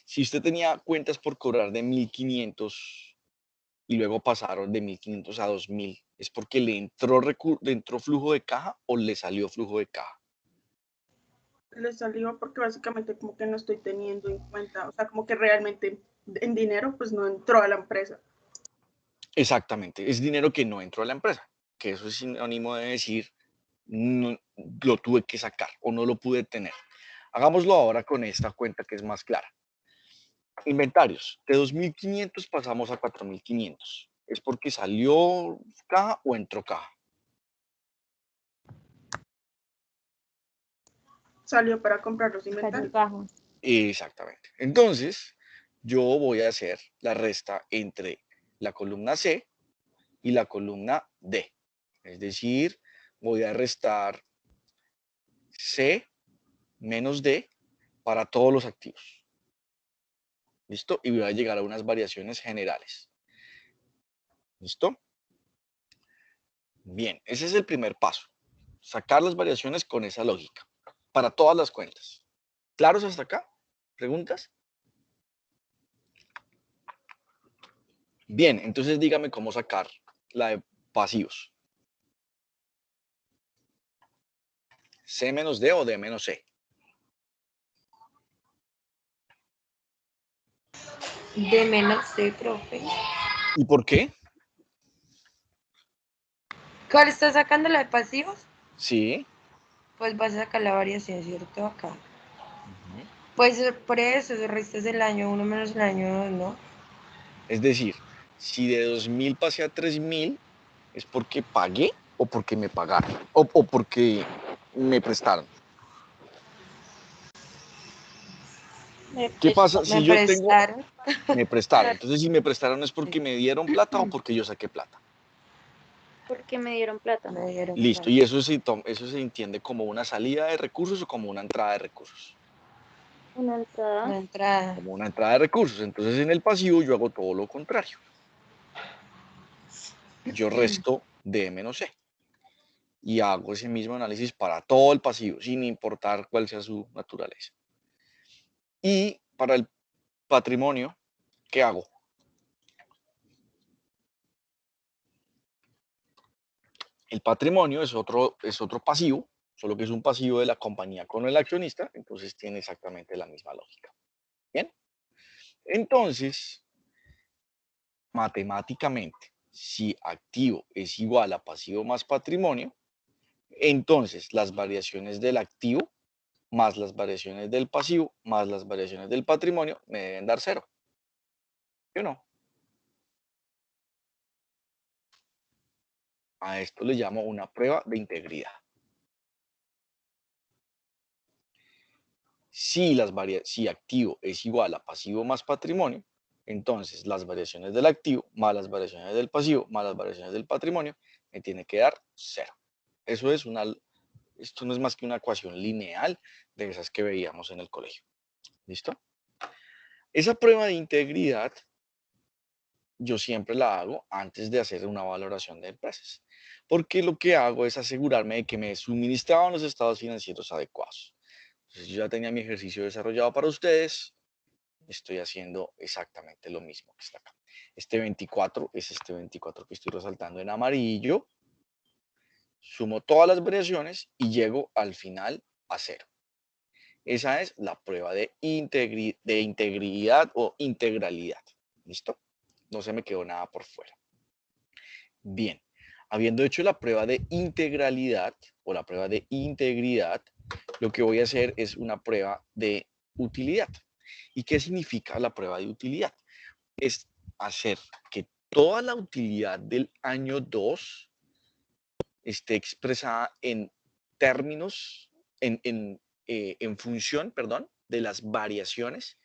Si usted tenía cuentas por cobrar de 1.500 y luego pasaron de 1.500 a 2.000, ¿es porque le entró flujo de caja o le salió flujo de caja? Le salió porque básicamente como que no estoy teniendo en cuenta, o sea, como que realmente en dinero pues no entró a la empresa. Exactamente, es dinero que no entró a la empresa, que eso es sinónimo de decir, no, lo tuve que sacar o no lo pude tener. Hagámoslo ahora con esta cuenta que es más clara. Inventarios, de 2.500 pasamos a 4.500. ¿Es porque salió caja o entró caja? Salió para comprar los inventarios. Exactamente. Entonces, yo voy a hacer la resta entre la columna C y la columna D. Es decir, voy a restar C menos D para todos los activos. ¿Listo? Y voy a llegar a unas variaciones generales. ¿Listo? Bien, ese es el primer paso. Sacar las variaciones con esa lógica. Para todas las cuentas. ¿Claros hasta acá? ¿Preguntas? Bien, entonces dígame cómo sacar la de pasivos. ¿C menos D o D menos C? D menos C, profe. ¿Y por qué? ¿Cuál está sacando la de pasivos? Sí. Pues vas a sacar la variación, ¿cierto? Acá. Pues por eso, restas el año 1 menos el año 2, ¿no? Es decir, si de 2.000 pasé a 3.000, ¿es porque pagué o porque me pagaron? O porque me prestaron. ¿Qué pasa si yo tengo... Me prestaron. Entonces, si me prestaron es porque me dieron plata o porque yo saqué plata. Porque me dieron plata. Listo. Y eso se entiende como una salida de recursos o como una entrada de recursos. Una entrada. Una entrada. Como una entrada de recursos. Entonces, en el pasivo yo hago todo lo contrario. Yo resto D menos C. Y hago ese mismo análisis para todo el pasivo, sin importar cuál sea su naturaleza. Y para el patrimonio, ¿qué hago? El patrimonio es otro pasivo, solo que es un pasivo de la compañía con el accionista, entonces tiene exactamente la misma lógica. Bien, entonces, matemáticamente, si activo es igual a pasivo más patrimonio, entonces las variaciones del activo más las variaciones del pasivo más las variaciones del patrimonio me deben dar 0. ¿Sí o no? A esto le llamo una prueba de integridad. Si activo es igual a pasivo más patrimonio, entonces las variaciones del activo más las variaciones del pasivo más las variaciones del patrimonio me tiene que dar 0. Esto no es más que una ecuación lineal de esas que veíamos en el colegio. ¿Listo? Esa prueba de integridad yo siempre la hago antes de hacer una valoración de empresas, porque lo que hago es asegurarme de que me suministraban los estados financieros adecuados. Entonces yo ya tenía mi ejercicio desarrollado para ustedes, estoy haciendo exactamente lo mismo que está acá. Este 24 es este 24 que estoy resaltando en amarillo, sumo todas las variaciones y llego al final a 0. Esa es la prueba de integridad o integralidad. ¿Listo? No se me quedó nada por fuera. Bien, habiendo hecho la prueba de integralidad o la prueba de integridad, lo que voy a hacer es una prueba de utilidad. ¿Y qué significa la prueba de utilidad? Es hacer que toda la utilidad del año 2 esté expresada en términos, en función, perdón, de las variaciones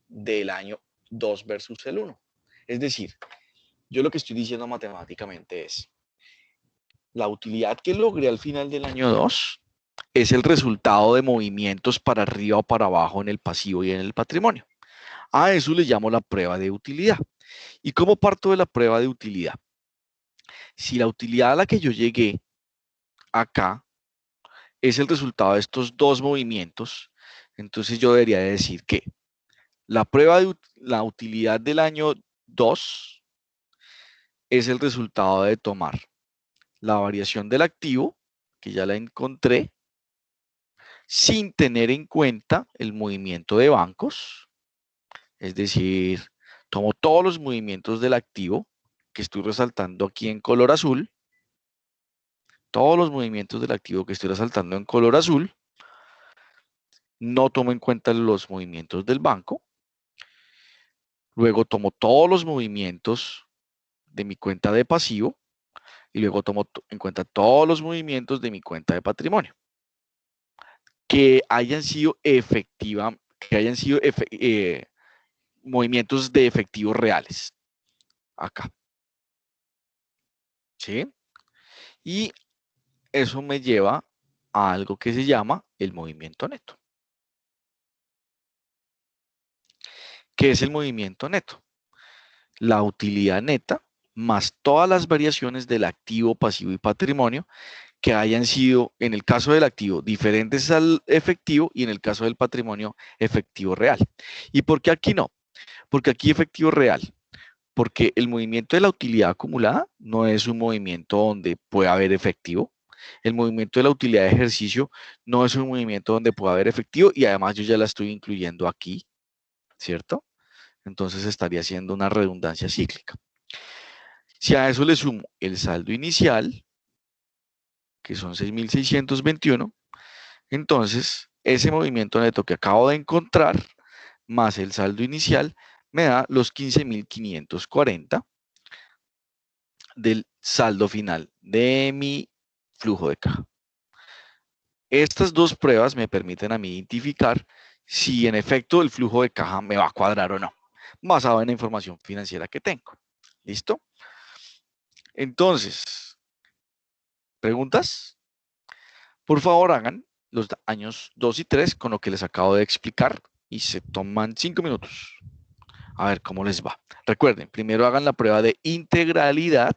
del año 2 versus el 1. Es decir, yo lo que estoy diciendo matemáticamente es, la utilidad que logré al final del año 2 es el resultado de movimientos para arriba o para abajo en el pasivo y en el patrimonio. A eso le llamo la prueba de utilidad. ¿Y cómo parto de la prueba de utilidad? Si la utilidad a la que yo llegué acá es el resultado de estos dos movimientos, entonces yo debería decir que la prueba de la utilidad del año 2 es el resultado de tomar la variación del activo, que ya la encontré, sin tener en cuenta el movimiento de bancos, es decir, tomo todos los movimientos del activo que estoy resaltando aquí en color azul, todos los movimientos del activo que estoy resaltando en color azul, no tomo en cuenta los movimientos del banco, luego tomo todos los movimientos de mi cuenta de pasivo y luego tomo en cuenta todos los movimientos de mi cuenta de patrimonio que hayan sido movimientos de efectivos reales. Acá. ¿Sí? Y eso me lleva a algo que se llama el movimiento neto. ¿Qué es el movimiento neto? La utilidad neta más todas las variaciones del activo, pasivo y patrimonio que hayan sido, en el caso del activo, diferentes al efectivo y en el caso del patrimonio, efectivo real. ¿Y por qué aquí no? Porque aquí efectivo real. Porque el movimiento de la utilidad acumulada no es un movimiento donde pueda haber efectivo. El movimiento de la utilidad de ejercicio no es un movimiento donde pueda haber efectivo y además yo ya la estoy incluyendo aquí, ¿cierto? Entonces estaría haciendo una redundancia cíclica. Si a eso le sumo el saldo inicial, que son 6.621, entonces ese movimiento neto que acabo de encontrar más el saldo inicial me da los 15.540 del saldo final de mi flujo de caja. Estas dos pruebas me permiten a mí identificar si en efecto el flujo de caja me va a cuadrar o no, basado en la información financiera que tengo. ¿Listo? Entonces, ¿preguntas? Por favor, hagan los años 2 y 3 con lo que les acabo de explicar y se toman 5 minutos. A ver cómo les va. Recuerden, primero hagan la prueba de integralidad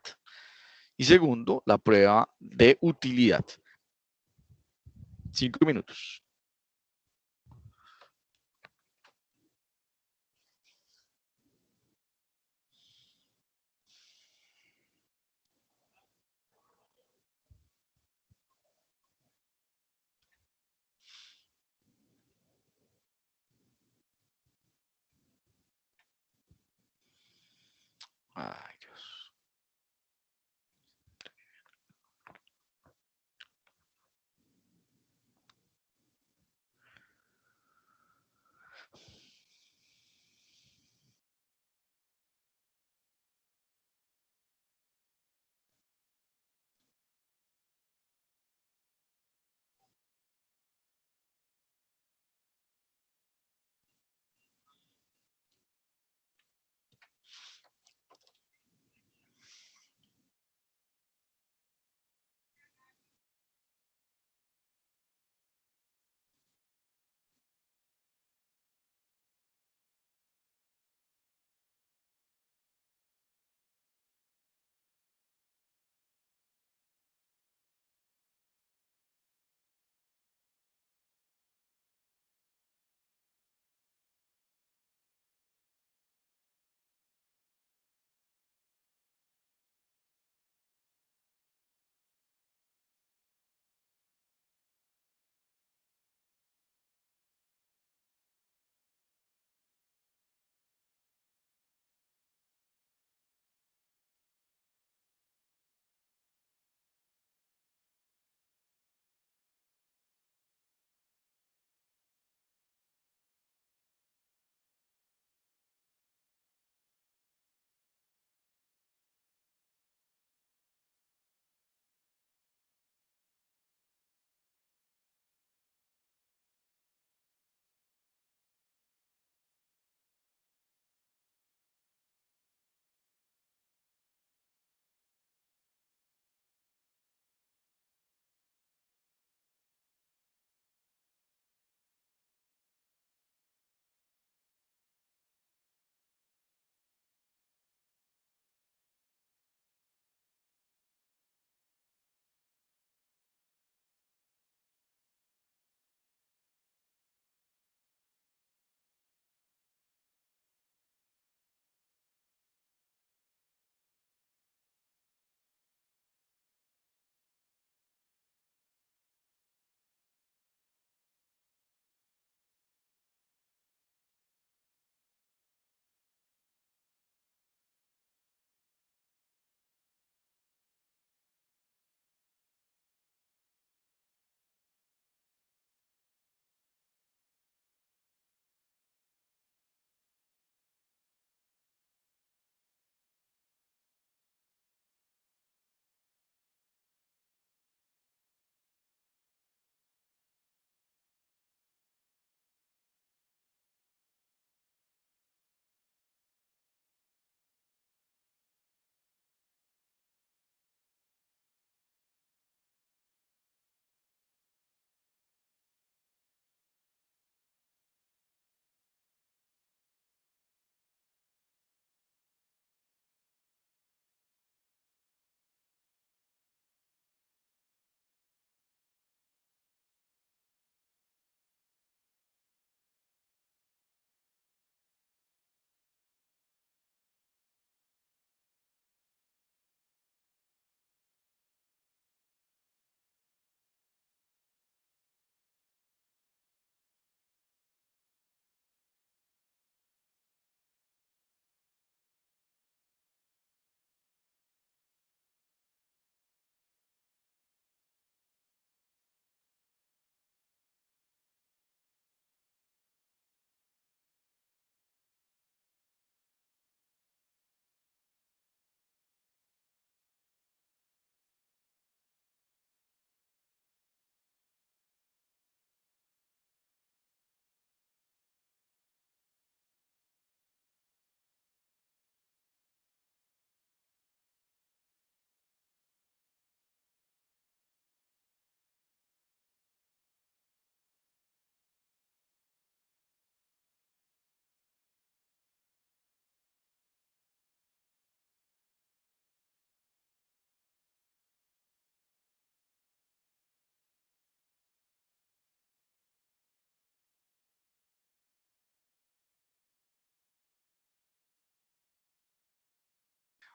y segundo, la prueba de utilidad. 5 minutos. Ay, Dios.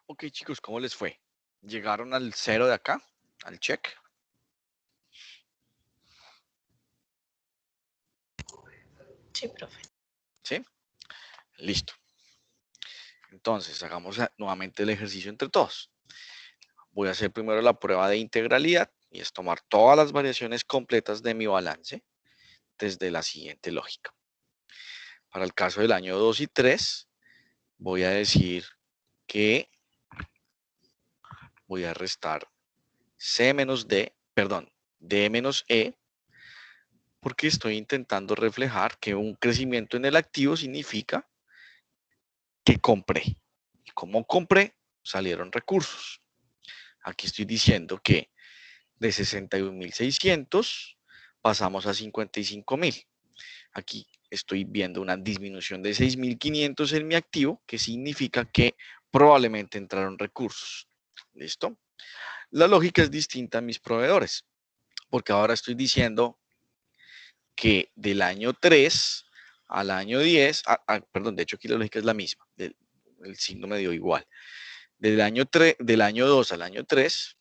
Ok, chicos, ¿cómo les fue? ¿Llegaron al 0 de acá? ¿Al check? Sí, profe. ¿Sí? Listo. Entonces, hagamos nuevamente el ejercicio entre todos. Voy a hacer primero la prueba de integralidad y es tomar todas las variaciones completas de mi balance desde la siguiente lógica. Para el caso del año 2 y 3, voy a decir que voy a restar C menos D, perdón, D menos E, porque estoy intentando reflejar que un crecimiento en el activo significa que compré. Y como compré, salieron recursos. Aquí estoy diciendo que de 61.600 pasamos a 55.000. Aquí estoy viendo una disminución de 6.500 en mi activo, que significa que probablemente entraron recursos. ¿Listo? La lógica es distinta a mis proveedores, porque ahora estoy diciendo que del año 3 al año 10, perdón, de hecho aquí la lógica es la misma, el signo me dio igual. Del año 2 al año 3,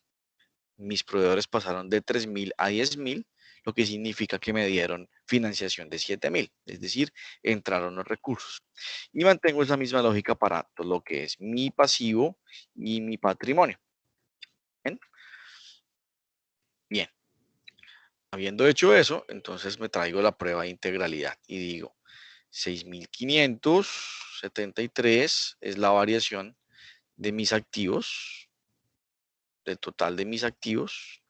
mis proveedores pasaron de 3.000 a 10.000, lo que significa que me dieron financiación de 7.000, es decir, entraron los recursos. Y mantengo esa misma lógica para todo lo que es mi pasivo y mi patrimonio. ¿Bien? Bien. Habiendo hecho eso, entonces me traigo la prueba de integralidad y digo 6.573 es la variación de mis activos, del total de mis activos.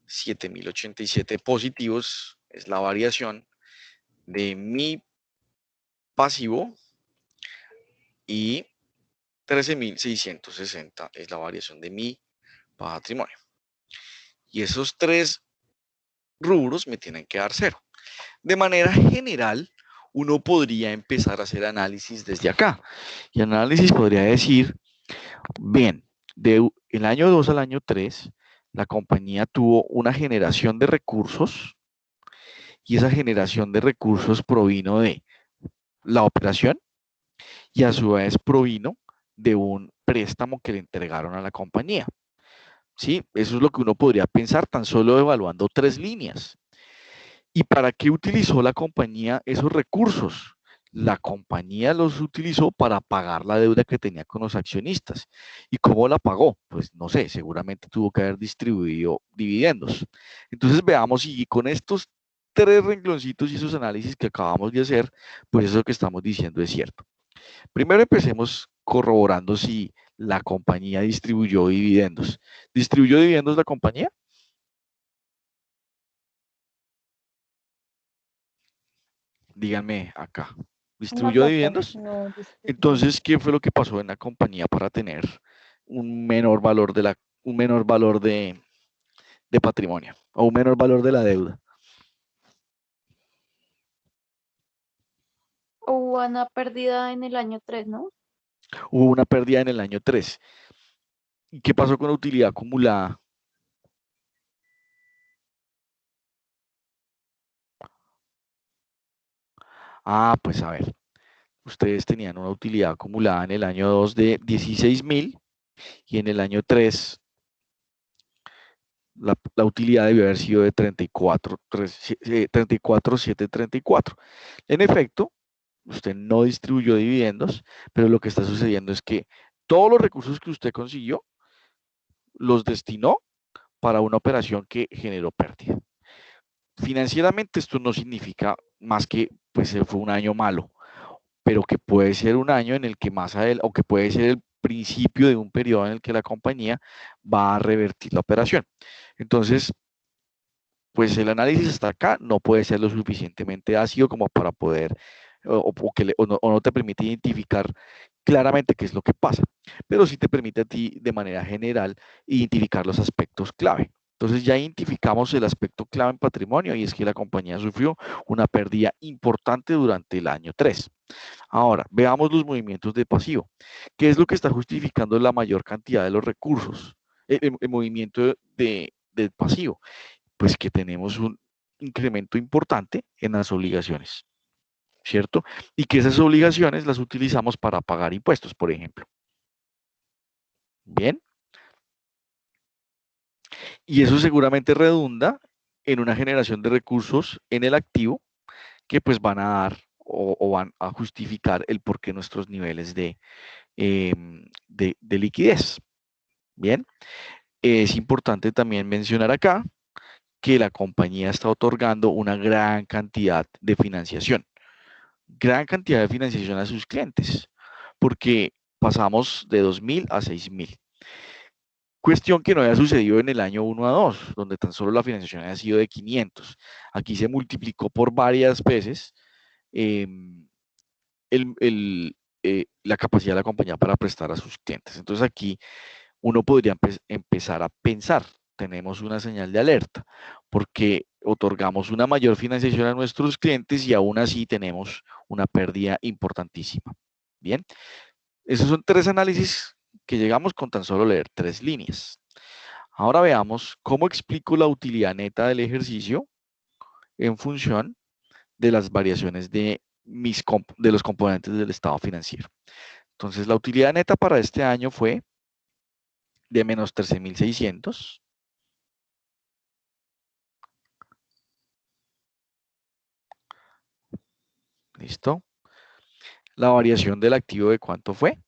7.087 positivos es la variación de mi pasivo y 13.660 es la variación de mi patrimonio. Y esos tres rubros me tienen que dar 0. De manera general, uno podría empezar a hacer análisis desde acá. Y análisis podría decir, bien, del año 2 al año 3, la compañía tuvo una generación de recursos y esa generación de recursos provino de la operación y a su vez provino de un préstamo que le entregaron a la compañía. ¿Sí? Eso es lo que uno podría pensar tan solo evaluando 3 líneas. ¿Y para qué utilizó la compañía esos recursos? La compañía los utilizó para pagar la deuda que tenía con los accionistas. ¿Y cómo la pagó? Pues no sé, seguramente tuvo que haber distribuido dividendos. Entonces veamos si con estos 3 rengloncitos y esos análisis que acabamos de hacer, pues eso que estamos diciendo es cierto. Primero empecemos corroborando si la compañía distribuyó dividendos. ¿Distribuyó dividendos la compañía? Díganme acá. ¿Distribuyó No, profe, dividendos? no. Entonces, ¿qué fue lo que pasó en la compañía para tener un menor valor de patrimonio o un menor valor de la deuda? Hubo una pérdida en el año 3, ¿no? Hubo una pérdida en el año 3. ¿Y qué pasó con la utilidad acumulada? Pues a ver, ustedes tenían una utilidad acumulada en el año 2 de 16.000 y en el año 3 la utilidad debió haber sido de 34.734. En efecto, usted no distribuyó dividendos, pero lo que está sucediendo es que todos los recursos que usted consiguió los destinó para una operación que generó pérdida. Financieramente esto no significa más que pues fue un año malo, pero que puede ser un año en el que más adelante, o que puede ser el principio de un periodo en el que la compañía va a revertir la operación. Entonces, pues el análisis hasta acá no puede ser lo suficientemente ácido como para poder, o no te permite identificar claramente qué es lo que pasa, pero sí te permite a ti de manera general identificar los aspectos clave. Entonces ya identificamos el aspecto clave en patrimonio y es que la compañía sufrió una pérdida importante durante el año 3. Ahora, veamos los movimientos de pasivo. ¿Qué es lo que está justificando la mayor cantidad de los recursos? El movimiento del pasivo. Pues que tenemos un incremento importante en las obligaciones. ¿cierto? Y que esas obligaciones las utilizamos para pagar impuestos, por ejemplo. Bien. Y eso seguramente redunda en una generación de recursos en el activo que pues van a dar o van a justificar el por qué nuestros niveles de liquidez. Bien, es importante también mencionar acá que la compañía está otorgando una gran cantidad de financiación a sus clientes, porque pasamos de 2.000 a 6.000. Cuestión que no había sucedido en el año 1 a 2, donde tan solo la financiación había sido de 500. Aquí se multiplicó por varias veces la capacidad de la compañía para prestar a sus clientes. Entonces aquí uno podría empezar a pensar, tenemos una señal de alerta, porque otorgamos una mayor financiación a nuestros clientes y aún así tenemos una pérdida importantísima. Bien, esos son 3 análisis que llegamos con tan solo leer 3 líneas. Ahora veamos cómo explico la utilidad neta del ejercicio en función de las variaciones de los componentes del estado financiero. Entonces, la utilidad neta para este año fue de menos 13.600. ¿Listo? La variación del activo de cuánto fue?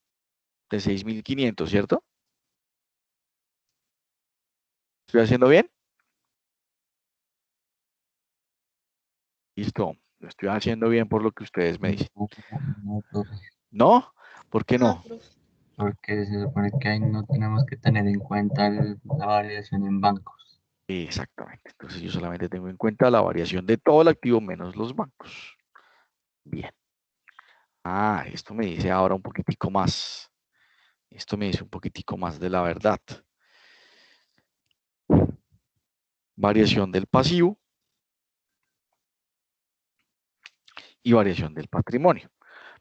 De 6.500, ¿cierto? ¿Estoy haciendo bien? Listo. Lo estoy haciendo bien por lo que ustedes me dicen. No, profe. ¿No? ¿Por qué no? Porque se supone que ahí no tenemos que tener en cuenta la variación en bancos. Exactamente. Entonces yo solamente tengo en cuenta la variación de todo el activo menos los bancos. Bien. Ah, esto me dice ahora un poquitico más. Esto me dice un poquitico más de la verdad. Variación del pasivo y variación del patrimonio.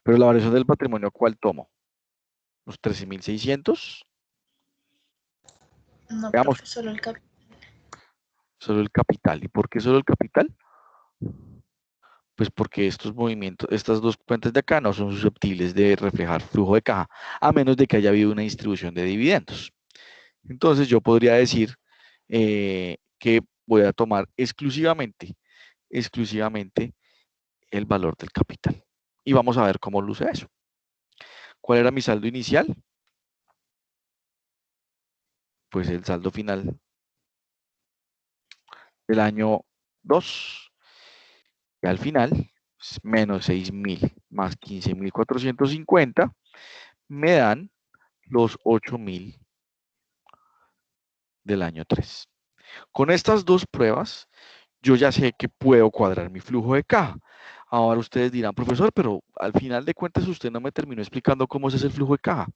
Pero la variación del patrimonio, ¿cuál tomo? Los 13.600. No, Veamos. profe, solo el capital. Solo el capital. ¿Y por qué solo el capital? Pues porque estos movimientos, estas dos cuentas de acá no son susceptibles de reflejar flujo de caja, a menos de que haya habido una distribución de dividendos. Entonces yo podría decir que voy a tomar exclusivamente el valor del capital. Y vamos a ver cómo luce eso. ¿Cuál era mi saldo inicial? Pues el saldo final del año 2. Y al final, menos 6.000 más 15.450 me dan los 8.000 del año 3. Con estas dos pruebas, yo ya sé que puedo cuadrar mi flujo de caja. Ahora ustedes dirán, profesor, pero al final de cuentas usted no me terminó explicando cómo es el flujo de caja.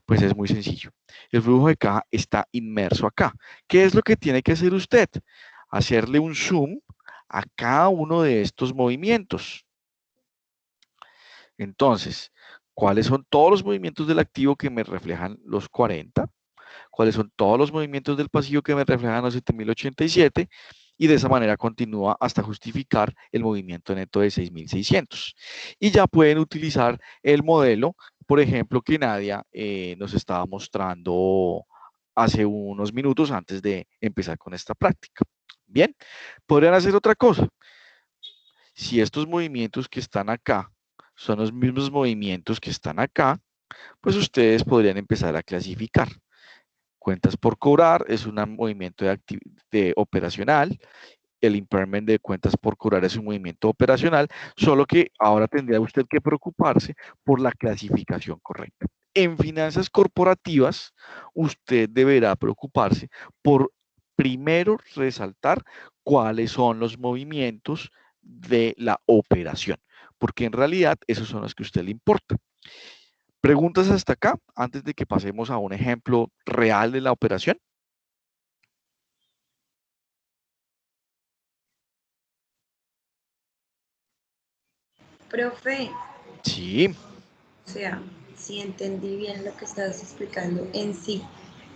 Pues es muy sencillo. El flujo de caja está inmerso acá. ¿Qué es lo que tiene que hacer usted? Hacerle un zoom a cada uno de estos movimientos. Entonces, ¿cuáles son todos los movimientos del activo que me reflejan los 40? ¿Cuáles son todos los movimientos del pasivo que me reflejan los 7.087? Y de esa manera continúa hasta justificar el movimiento neto de 6.600. Y ya pueden utilizar el modelo, por ejemplo, que Nadia nos estaba mostrando hace unos minutos antes de empezar con esta práctica. Bien, podrían hacer otra cosa. Si estos movimientos que están acá son los mismos movimientos que están acá, pues ustedes podrían empezar a clasificar. Cuentas por cobrar es un movimiento de operacional. El impairment de cuentas por cobrar es un movimiento operacional, solo que ahora tendría usted que preocuparse por la clasificación correcta. En finanzas corporativas, usted deberá preocuparse por primero resaltar cuáles son los movimientos de la operación, porque en realidad esos son los que a usted le importa. ¿Preguntas hasta acá antes de que pasemos a un ejemplo real de la operación? Profe. Sí. O sea, si entendí bien lo que estás explicando en sí,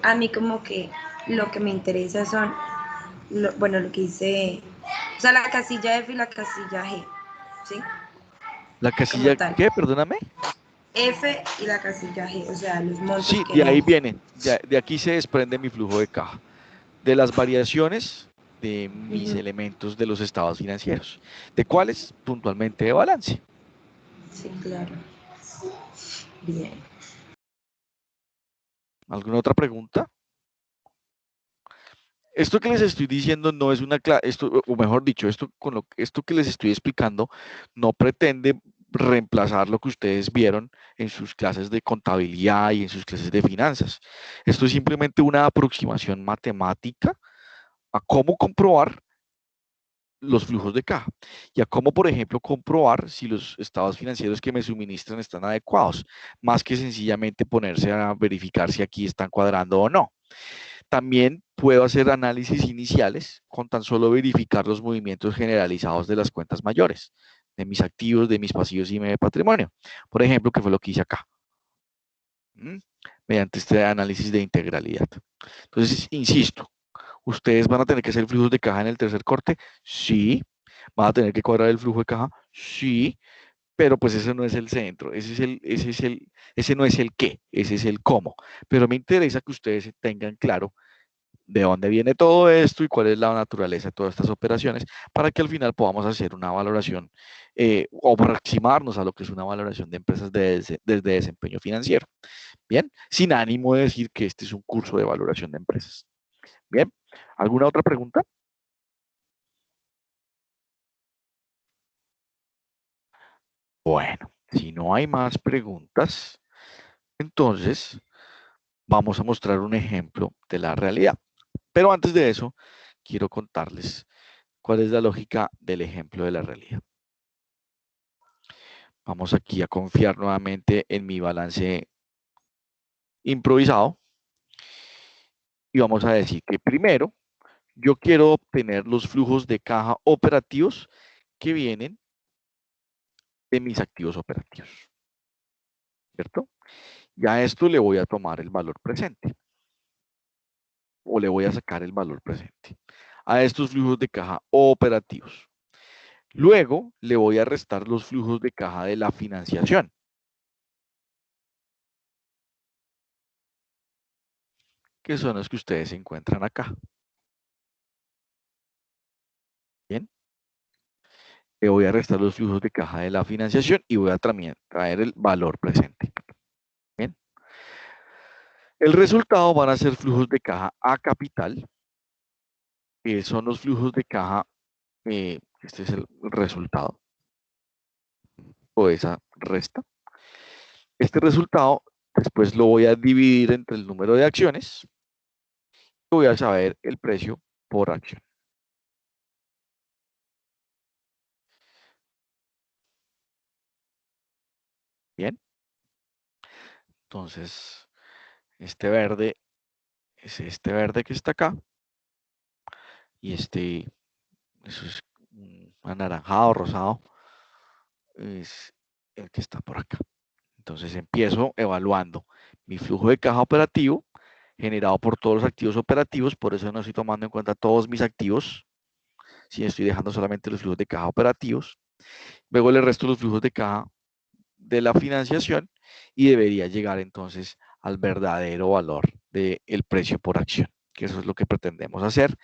a mí como que lo que me interesa son, lo que dice, o sea, la casilla F y la casilla G, ¿sí? La casilla, tal. ¿qué? Perdóname. F y la casilla G, o sea, los montos Sí, que de ahí vemos. vienen, de aquí se desprende mi flujo de caja, de las variaciones de mis elementos de los estados financieros. ¿De cuáles? Puntualmente de balance. Sí, claro. Bien. ¿Alguna otra pregunta? Esto que les estoy diciendo no es una clase, o mejor dicho, esto que les estoy explicando no pretende reemplazar lo que ustedes vieron en sus clases de contabilidad y en sus clases de finanzas. Esto es simplemente una aproximación matemática a cómo comprobar los flujos de caja y a cómo, por ejemplo, comprobar si los estados financieros que me suministran están adecuados, más que sencillamente ponerse a verificar si aquí están cuadrando o no. También puedo hacer análisis iniciales con tan solo verificar los movimientos generalizados de las cuentas mayores, de mis activos, de mis pasivos y de mi patrimonio. Por ejemplo, que fue lo que hice acá, mediante este análisis de integralidad. Entonces, insisto, ¿ustedes van a tener que hacer flujos de caja en el tercer corte? Sí. ¿Van a tener que cuadrar el flujo de caja? Sí. Pero pues ese no es el centro, ese no es el qué, ese es el cómo. Pero me interesa que ustedes tengan claro de dónde viene todo esto y cuál es la naturaleza de todas estas operaciones para que al final podamos hacer una valoración o aproximarnos a lo que es una valoración de empresas desde desempeño financiero. Bien, sin ánimo de decir que este es un curso de valoración de empresas. Bien, ¿alguna otra pregunta? Bueno, si no hay más preguntas, entonces vamos a mostrar un ejemplo de la realidad. Pero antes de eso, quiero contarles cuál es la lógica del ejemplo de la realidad. Vamos aquí a confiar nuevamente en mi balance improvisado y vamos a decir que primero yo quiero obtener los flujos de caja operativos que vienen de mis activos operativos, ¿cierto? Y a esto le voy a tomar el valor presente o le voy a sacar el valor presente a estos flujos de caja operativos. Luego le voy a restar los flujos de caja de la financiación. Que son los que ustedes encuentran acá. Bien. Le voy a restar los flujos de caja de la financiación y voy a también traer el valor presente. Bien. El resultado van a ser flujos de caja a capital, que son los flujos de caja, este es el resultado, o esa resta. Este resultado después lo voy a dividir entre el número de acciones y voy a saber el precio por acción. Bien. Entonces, este verde es este verde que está acá. Y eso es anaranjado, rosado, es el que está por acá. Entonces empiezo evaluando mi flujo de caja operativo generado por todos los activos operativos, por eso no estoy tomando en cuenta todos mis activos, si estoy dejando solamente los flujos de caja operativos. Luego le resto los flujos de caja de la financiación y debería llegar entonces al verdadero valor del precio por acción, que eso es lo que pretendemos hacer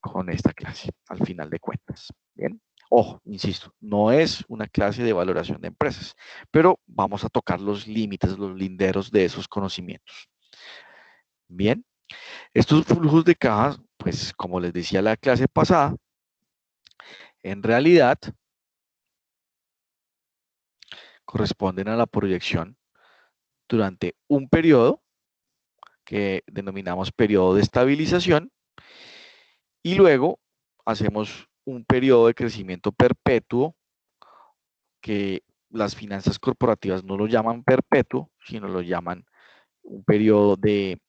con esta clase, al final de cuentas. Bien, ojo, insisto, no es una clase de valoración de empresas, pero vamos a tocar los límites, los linderos de esos conocimientos. Bien, estos flujos de caja, pues como les decía la clase pasada, en realidad corresponden a la proyección durante un periodo que denominamos periodo de estabilización y luego hacemos un periodo de crecimiento perpetuo que las finanzas corporativas no lo llaman perpetuo, sino lo llaman un periodo de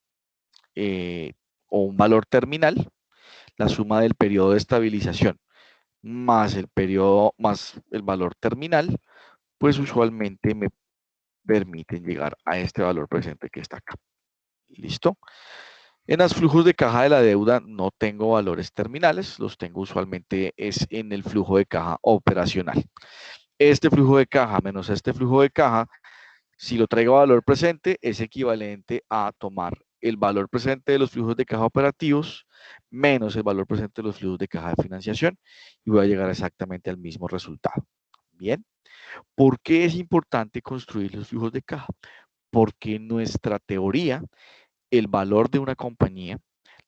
o un valor terminal, la suma del periodo de estabilización más el periodo más el valor terminal, pues usualmente me permiten llegar a este valor presente que está acá. ¿Listo? En los flujos de caja de la deuda no tengo valores terminales, los tengo usualmente es en el flujo de caja operacional. Este flujo de caja menos este flujo de caja, si lo traigo a valor presente, es equivalente a tomar el valor presente de los flujos de caja operativos menos el valor presente de los flujos de caja de financiación y voy a llegar exactamente al mismo resultado. Bien, ¿por qué es importante construir los flujos de caja? Porque en nuestra teoría, el valor de una compañía,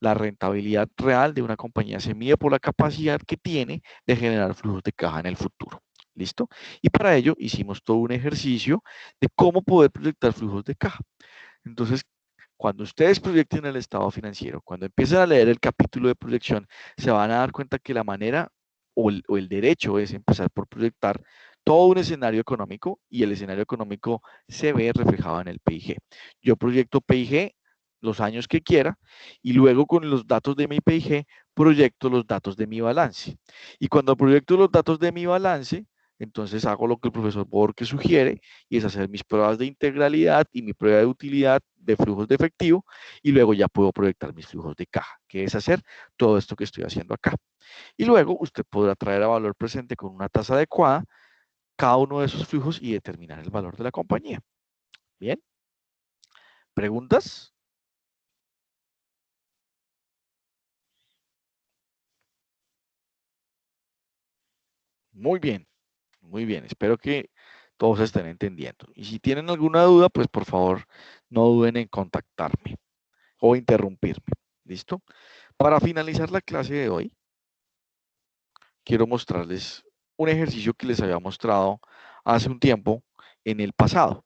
la rentabilidad real de una compañía se mide por la capacidad que tiene de generar flujos de caja en el futuro. ¿Listo? Y para ello hicimos todo un ejercicio de cómo poder proyectar flujos de caja. Entonces, cuando ustedes proyecten el estado financiero, cuando empiecen a leer el capítulo de proyección, se van a dar cuenta que la manera o el derecho es empezar por proyectar todo un escenario económico y el escenario económico se ve reflejado en el PIG. Yo proyecto PIG los años que quiera y luego con los datos de mi PIG proyecto los datos de mi balance. Y cuando proyecto los datos de mi balance, entonces hago lo que el profesor Borges sugiere y es hacer mis pruebas de integralidad y mi prueba de utilidad de flujos de efectivo y luego ya puedo proyectar mis flujos de caja, que es hacer todo esto que estoy haciendo acá. Y luego usted podrá traer a valor presente con una tasa adecuada cada uno de esos flujos y determinar el valor de la compañía. ¿Bien? ¿Preguntas? Muy bien, muy bien. Espero que todos estén entendiendo. Y si tienen alguna duda, pues por favor no duden en contactarme o interrumpirme. ¿Listo? Para finalizar la clase de hoy, quiero mostrarles un ejercicio que les había mostrado hace un tiempo en el pasado.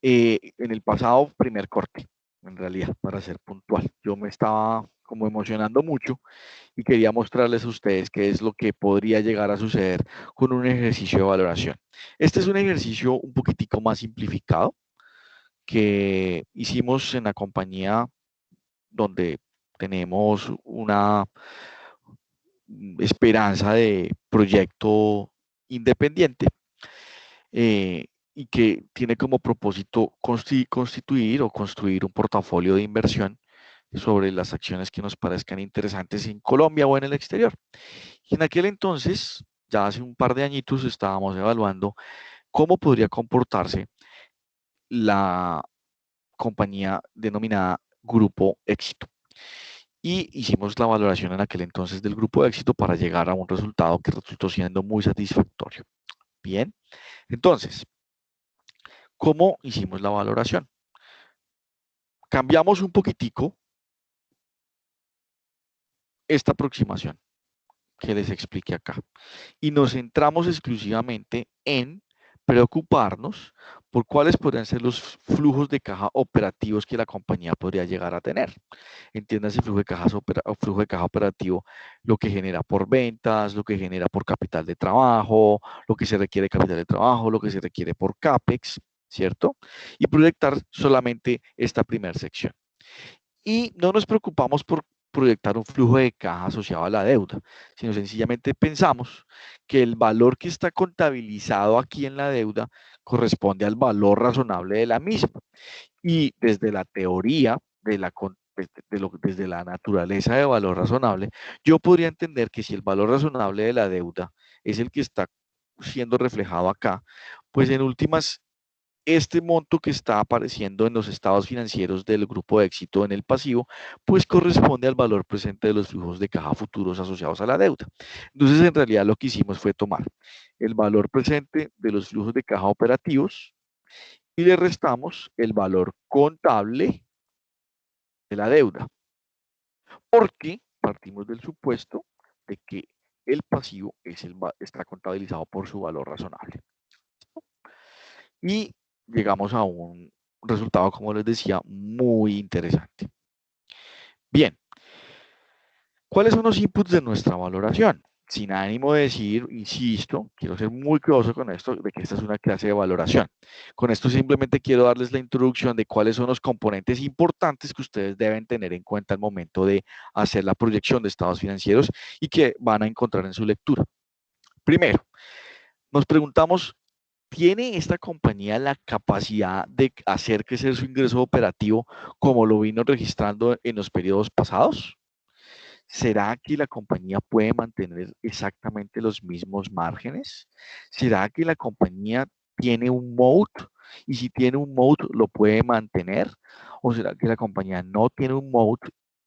En el pasado, primer corte, en realidad, para ser puntual. Yo me estaba como emocionando mucho y quería mostrarles a ustedes qué es lo que podría llegar a suceder con un ejercicio de valoración. Este es un ejercicio un poquitico más simplificado que hicimos en la compañía donde tenemos una esperanza de proyecto independiente y que tiene como propósito constituir o construir un portafolio de inversión sobre las acciones que nos parezcan interesantes en Colombia o en el exterior. Y en aquel entonces, ya hace un par de añitos, estábamos evaluando cómo podría comportarse la compañía denominada Grupo Éxito. Y hicimos la valoración en aquel entonces del Grupo Éxito para llegar a un resultado que resultó siendo muy satisfactorio. Bien, entonces, ¿cómo hicimos la valoración? Cambiamos un poquitico esta aproximación que les expliqué acá y nos centramos exclusivamente en preocuparnos por cuáles podrían ser los flujos de caja operativos que la compañía podría llegar a tener. Entiéndase flujo de caja operativo, lo que genera por ventas, lo que genera por capital de trabajo, lo que se requiere de capital de trabajo, lo que se requiere por CAPEX, ¿cierto? Y proyectar solamente esta primera sección. Y no nos preocupamos por proyectar un flujo de caja asociado a la deuda, sino sencillamente pensamos que el valor que está contabilizado aquí en la deuda corresponde al valor razonable de la misma. Y desde la teoría, desde la naturaleza de valor razonable, yo podría entender que si el valor razonable de la deuda es el que está siendo reflejado acá, pues en últimas este monto que está apareciendo en los estados financieros del Grupo de Éxito en el pasivo, pues corresponde al valor presente de los flujos de caja futuros asociados a la deuda. Entonces, en realidad lo que hicimos fue tomar el valor presente de los flujos de caja operativos y le restamos el valor contable de la deuda. Porque partimos del supuesto de que el pasivo está contabilizado por su valor razonable. Y llegamos a un resultado, como les decía, muy interesante. Bien, ¿cuáles son los inputs de nuestra valoración? Sin ánimo de decir, insisto, quiero ser muy cuidadoso con esto, de que esta es una clase de valoración. Con esto simplemente quiero darles la introducción de cuáles son los componentes importantes que ustedes deben tener en cuenta al momento de hacer la proyección de estados financieros y que van a encontrar en su lectura. Primero, nos preguntamos, ¿tiene esta compañía la capacidad de hacer crecer su ingreso operativo como lo vino registrando en los periodos pasados? ¿Será que la compañía puede mantener exactamente los mismos márgenes? ¿Será que la compañía tiene un moat? Y si tiene un moat, ¿lo puede mantener? ¿O será que la compañía no tiene un moat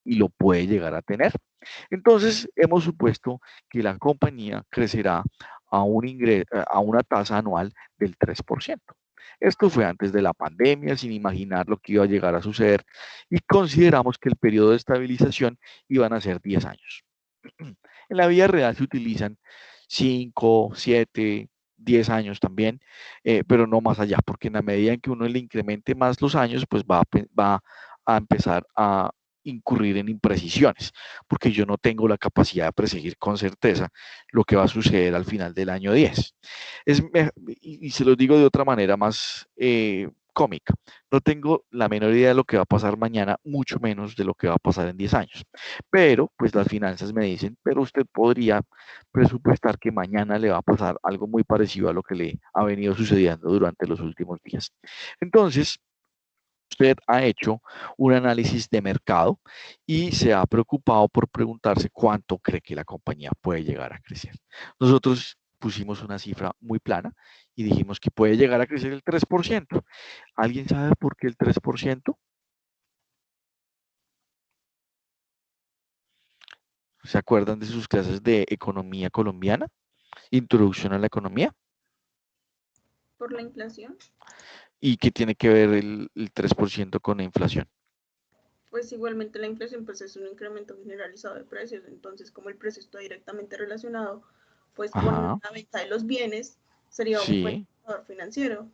y lo puede llegar a tener? Entonces, hemos supuesto que la compañía crecerá a una tasa anual del 3%. Esto fue antes de la pandemia, sin imaginar lo que iba a llegar a suceder, y consideramos que el periodo de estabilización iban a ser 10 años. En la vida real se utilizan 5, 7, 10 años también, pero no más allá, porque en la medida en que uno le incremente más los años, pues va a empezar a incurrir en imprecisiones, porque yo no tengo la capacidad de preseguir con certeza lo que va a suceder al final del año 10. Y se lo digo de otra manera más cómica. No tengo la menor idea de lo que va a pasar mañana, mucho menos de lo que va a pasar en 10 años. Pero, pues las finanzas me dicen, pero usted podría presupuestar que mañana le va a pasar algo muy parecido a lo que le ha venido sucediendo durante los últimos días. Entonces, usted ha hecho un análisis de mercado y se ha preocupado por preguntarse cuánto cree que la compañía puede llegar a crecer. Nosotros pusimos una cifra muy plana y dijimos que puede llegar a crecer el 3%. ¿Alguien sabe por qué el 3%? ¿Se acuerdan de sus clases de economía colombiana? Introducción a la economía. ¿Por la inflación? ¿Y qué tiene que ver el 3% con la inflación? Pues igualmente la inflación pues es un incremento generalizado de precios, entonces como el precio está directamente relacionado pues con Ajá. la venta de los bienes, sería un buen Sí. indicador financiero.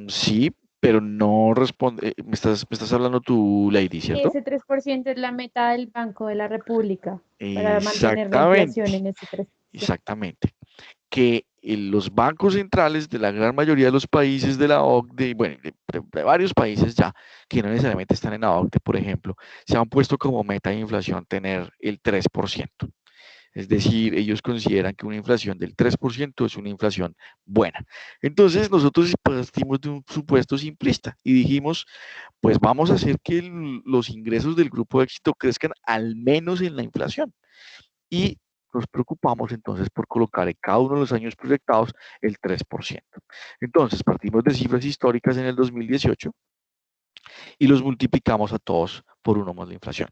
Sí, pero no responde. Me estás hablando tú, Lady, ¿cierto? Ese 3% es la meta del Banco de la República para mantener la inflación en ese 3%. Exactamente. Que los bancos centrales de la gran mayoría de los países de la OCDE, bueno, de varios países ya, que no necesariamente están en la OCDE, por ejemplo, se han puesto como meta de inflación tener el 3%. Es decir, ellos consideran que una inflación del 3% es una inflación buena. Entonces, nosotros partimos de un supuesto simplista y dijimos, pues vamos a hacer que los ingresos del grupo de éxito crezcan al menos en la inflación. Y nos preocupamos entonces por colocar en cada uno de los años proyectados el 3%. Entonces, partimos de cifras históricas en el 2018 y los multiplicamos a todos por 1 más la inflación.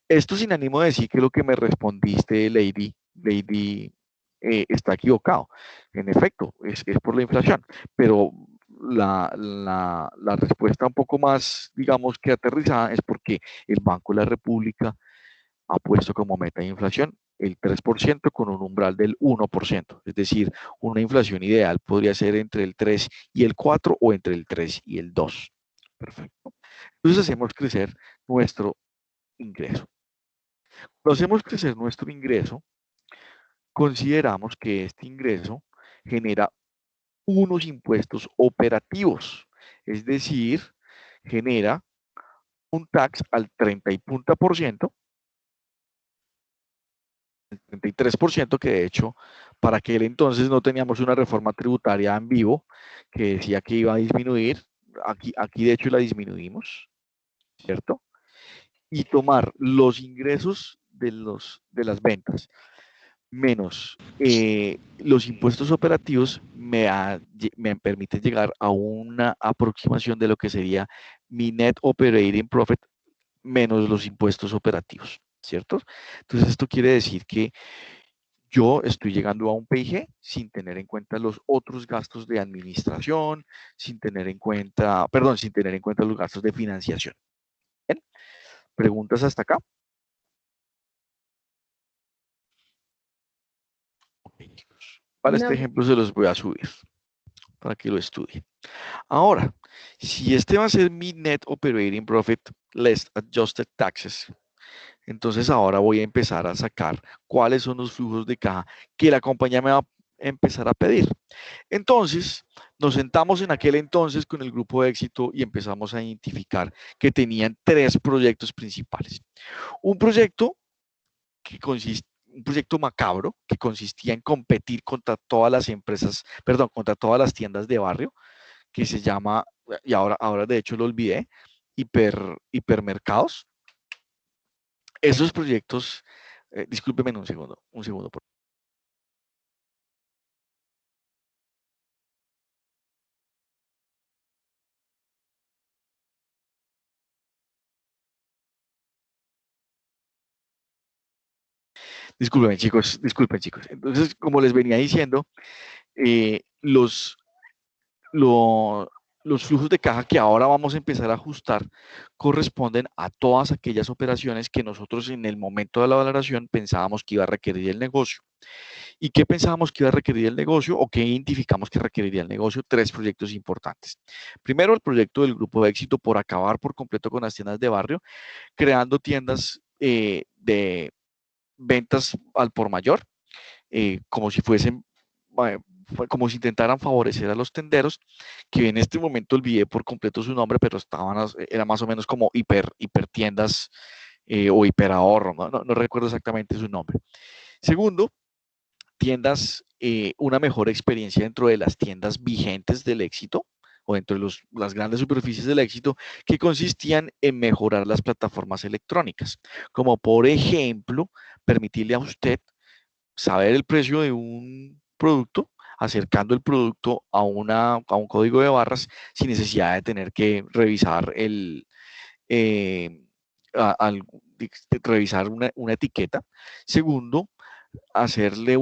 Esto sin ánimo de decir que lo que me respondiste, Lady, está equivocado. En efecto, es por la inflación, pero la respuesta un poco más, digamos que aterrizada, es porque el Banco de la República ha puesto como meta de inflación el 3% con un umbral del 1%. Es decir, una inflación ideal podría ser entre el 3 y el 4 o entre el 3 y el 2. Perfecto. Entonces hacemos crecer nuestro ingreso. Cuando hacemos crecer nuestro ingreso, consideramos que este ingreso genera unos impuestos operativos, es decir, genera un tax al 30%, el 33%, que de hecho para aquel entonces no teníamos una reforma tributaria en vivo que decía que iba a disminuir. Aquí de hecho la disminuimos, ¿cierto? Y tomar los ingresos de las ventas menos los impuestos operativos me permite llegar a una aproximación de lo que sería mi net operating profit menos los impuestos operativos, ¿cierto? Entonces esto quiere decir que yo estoy llegando a un PIG sin tener en cuenta los otros gastos de administración, sin tener en cuenta los gastos de financiación. ¿Bien? ¿Preguntas hasta acá? Para este ejemplo se los voy a subir para que lo estudien. Ahora, si este va a ser mi net operating profit less adjusted taxes, entonces ahora voy a empezar a sacar cuáles son los flujos de caja que la compañía me va a empezar a pedir. Entonces, nos sentamos en aquel entonces con el grupo de éxito y empezamos a identificar que tenían 3 proyectos principales. Un proyecto un proyecto macabro que consistía en competir contra todas las empresas, perdón, contra todas las tiendas de barrio, que se llama, y ahora de hecho lo olvidé, hipermercados. Esos proyectos, discúlpeme un segundo, por disculpen chicos. Entonces, como les venía diciendo, eh, los, lo- los flujos de caja que ahora vamos a empezar a ajustar corresponden a todas aquellas operaciones que nosotros en el momento de la valoración pensábamos que iba a requerir el negocio. ¿Y qué pensábamos que iba a requerir el negocio o qué identificamos que requeriría el negocio? 3 proyectos importantes. Primero, el proyecto del grupo de éxito por acabar por completo con las tiendas de barrio, creando tiendas de ventas al por mayor, como si fuesen, como si intentaran favorecer a los tenderos, que en este momento olvidé por completo su nombre, pero era más o menos como hiper tiendas o hiper ahorro, no recuerdo exactamente su nombre. Segundo, tiendas, una mejor experiencia dentro de las tiendas vigentes del éxito o dentro de las grandes superficies del éxito, que consistían en mejorar las plataformas electrónicas, como por ejemplo, permitirle a usted saber el precio de un producto, acercando el producto a un código de barras sin necesidad de tener que revisar revisar una etiqueta. Segundo, hacerle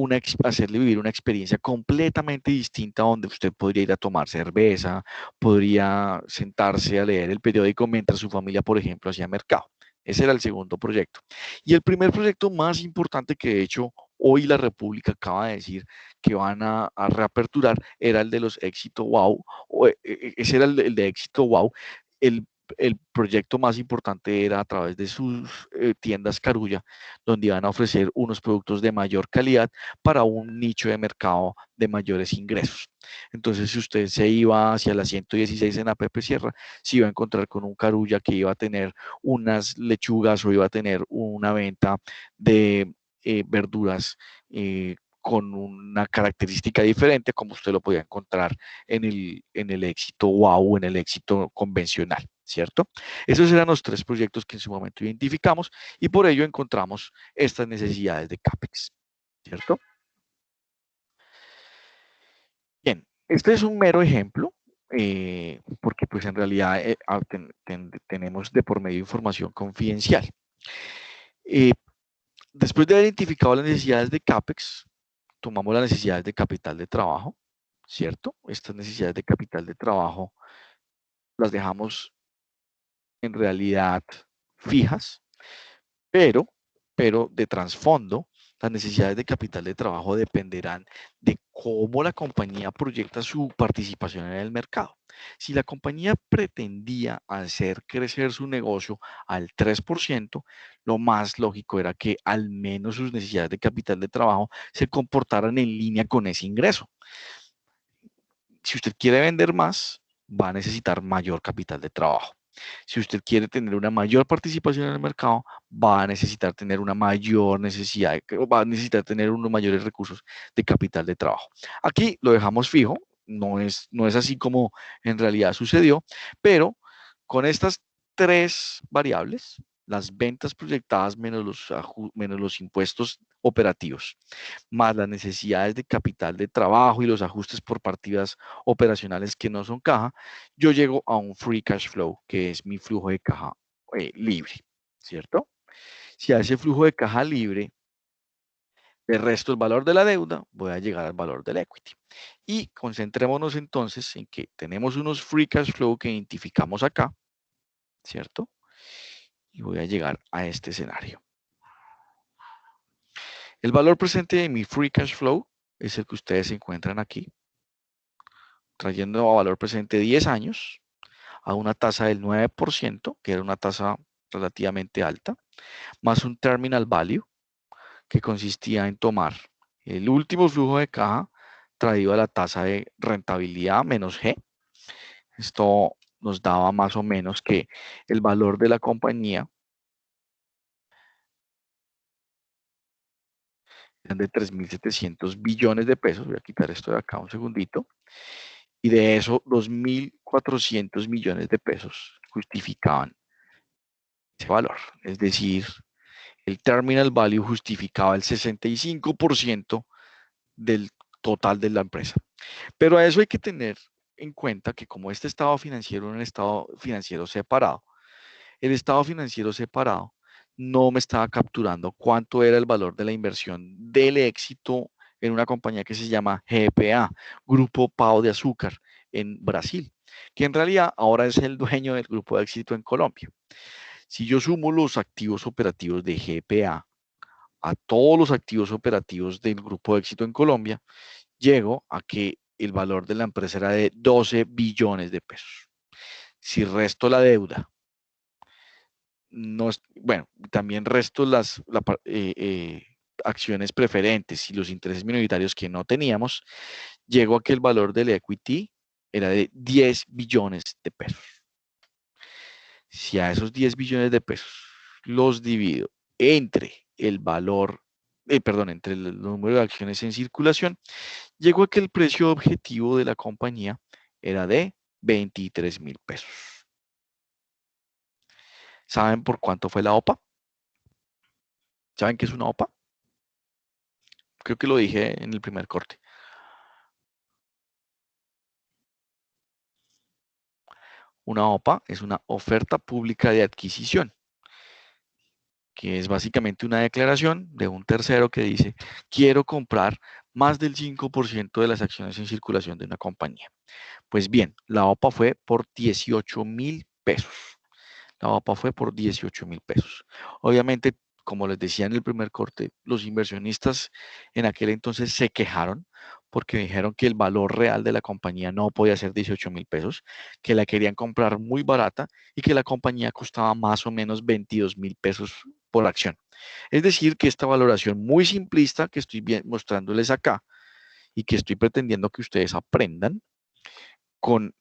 vivir una experiencia completamente distinta donde usted podría ir a tomar cerveza, podría sentarse a leer el periódico mientras su familia, por ejemplo, hacía mercado. Ese era el segundo proyecto. Y el primer proyecto más importante que de hecho hoy la República acaba de decir que van a reaperturar era el de los Éxito Wow. Ese era el de Éxito Wow. El el proyecto más importante era a través de sus tiendas Carulla, donde iban a ofrecer unos productos de mayor calidad para un nicho de mercado de mayores ingresos. Entonces, si usted se iba hacia la 116 en la Pepe Sierra, se iba a encontrar con un Carulla que iba a tener unas lechugas o iba a tener una venta de verduras con una característica diferente, como usted lo podía encontrar en el éxito wow, en el éxito convencional, ¿cierto? Esos eran los 3 proyectos que en su momento identificamos y por ello encontramos estas necesidades de CAPEX, ¿cierto? Bien, este es un mero ejemplo, porque pues en realidad tenemos de por medio información confidencial. Después de haber identificado las necesidades de CAPEX, tomamos las necesidades de capital de trabajo, ¿cierto? Estas necesidades de capital de trabajo las dejamos en realidad fijas, pero de trasfondo, las necesidades de capital de trabajo dependerán de cómo la compañía proyecta su participación en el mercado. Si la compañía pretendía hacer crecer su negocio al 3%, lo más lógico era que al menos sus necesidades de capital de trabajo se comportaran en línea con ese ingreso. Si usted quiere vender más, va a necesitar mayor capital de trabajo. Si usted quiere tener una mayor participación en el mercado, va a necesitar tener una mayor necesidad, va a necesitar tener unos mayores recursos de capital de trabajo. Aquí lo dejamos fijo, no es así como en realidad sucedió, pero con estas 3 variables, las ventas proyectadas menos los impuestos operativos, más las necesidades de capital de trabajo y los ajustes por partidas operacionales que no son caja, yo llego a un free cash flow, que es mi flujo de caja libre, ¿cierto? Si a ese flujo de caja libre le resto el valor de la deuda, voy a llegar al valor del equity. Y concentrémonos entonces en que tenemos unos free cash flow que identificamos acá, ¿cierto? Y voy a llegar a este escenario. El valor presente de mi free cash flow es el que ustedes encuentran aquí, trayendo a valor presente 10 años a una tasa del 9%, que era una tasa relativamente alta, más un terminal value, que consistía en tomar el último flujo de caja traído a la tasa de rentabilidad menos G. Esto nos daba más o menos que el valor de la compañía eran de 3.700 billones de pesos. Voy a quitar esto de acá un segundito. Y de eso, 2.400 millones de pesos justificaban ese valor. Es decir, El terminal value justificaba el 65% del total de la empresa. Pero a eso hay que tener en cuenta que como este estado financiero es un estado financiero separado, el estado financiero separado no me estaba capturando cuánto era el valor de la inversión del éxito en una compañía que se llama GPA, Grupo Pão de Azúcar, en Brasil, que en realidad ahora es el dueño del Grupo de Éxito en Colombia. Si yo sumo los activos operativos de GPA a todos los activos operativos del Grupo de Éxito en Colombia, llego a que el valor de la empresa era de 12 billones de pesos. Si resto la deuda, bueno, también resto las acciones preferentes y los intereses minoritarios que no teníamos, llego a que el valor del equity era de 10 billones de pesos. Si a esos 10 billones de pesos los divido entre el valor, entre el número de acciones en circulación, llegó a que el precio objetivo de la compañía era de 23.000 pesos. ¿Saben por cuánto fue la OPA? ¿Saben qué es una OPA? Creo que lo dije en el primer corte. Una OPA es una oferta pública de adquisición, que es básicamente una declaración de un tercero que dice, quiero comprar más del 5% de las acciones en circulación de una compañía. Pues bien, la OPA fue por 18.000 pesos. La OPA fue por 18.000 pesos. Obviamente, como les decía en el primer corte, los inversionistas en aquel entonces se quejaron porque dijeron que el valor real de la compañía no podía ser 18.000 pesos, que la querían comprar muy barata y que la compañía costaba más o menos 22.000 pesos por acción. Es decir, que esta valoración muy simplista que estoy mostrándoles acá y que estoy pretendiendo que ustedes aprendan con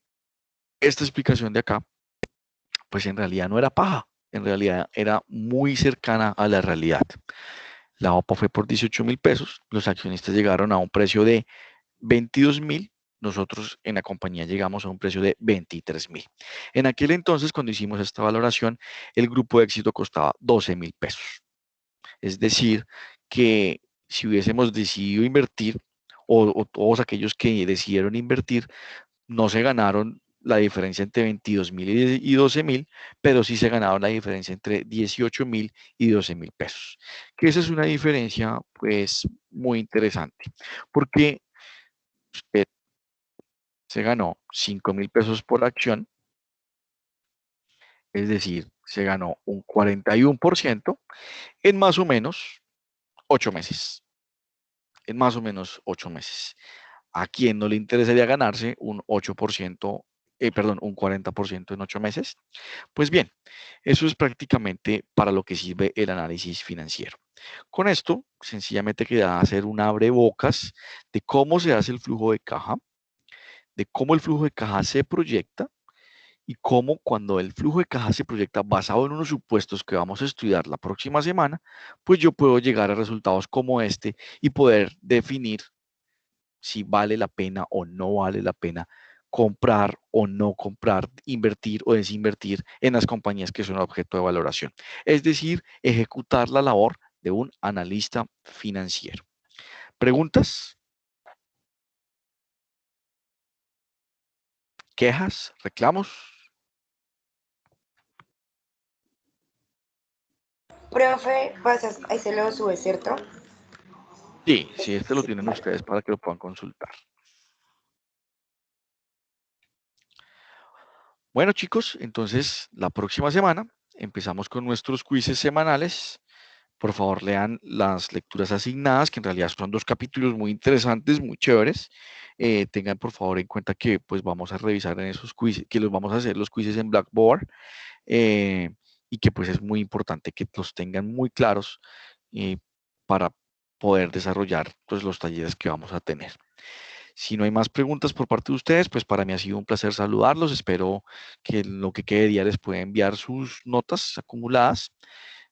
esta explicación de acá, pues en realidad no era paja, en realidad era muy cercana a la realidad. La OPA fue por 18.000 pesos, los accionistas llegaron a un precio de 22.000, nosotros en la compañía llegamos a un precio de 23.000. En aquel entonces, cuando hicimos esta valoración, el grupo de éxito costaba 12.000 pesos. Es decir, que si hubiésemos decidido invertir, o todos aquellos que decidieron invertir, no se ganaron la diferencia entre 22.000 y 12.000, pero sí se ganaron la diferencia entre 18.000 y 12.000 pesos. Que esa es una diferencia, pues, muy interesante, porque usted se ganó 5.000 pesos por acción, es decir, se ganó un 41% en más o menos 8 meses. En más o menos 8 meses. ¿A quién no le interesaría ganarse un 8%, un 40% en 8 meses? Pues bien, eso es prácticamente para lo que sirve el análisis financiero. Con esto, sencillamente queda hacer un abrebocas de cómo se hace el flujo de caja, de cómo el flujo de caja se proyecta y cómo cuando el flujo de caja se proyecta basado en unos supuestos que vamos a estudiar la próxima semana, pues yo puedo llegar a resultados como este y poder definir si vale la pena o no vale la pena comprar o no comprar, invertir o desinvertir en las compañías que son objeto de valoración. Es decir, ejecutar la labor de un analista financiero. ¿Preguntas? ¿Quejas? ¿Reclamos? Profe, ahí se lo sube, ¿cierto? Sí, sí, este lo tienen ustedes para que lo puedan consultar. Bueno, chicos, entonces la próxima semana empezamos con nuestros quizzes semanales. Por favor, lean las lecturas asignadas, que en realidad son 2 capítulos muy interesantes, muy chéveres. Tengan por favor en cuenta que pues vamos a revisar en esos quizzes, que los vamos a hacer los quizzes en Blackboard, y que pues es muy importante que los tengan muy claros para poder desarrollar pues, los talleres que vamos a tener. Si no hay más preguntas por parte de ustedes, pues para mí ha sido un placer saludarlos. Espero que en lo que quede de día les pueda enviar sus notas acumuladas,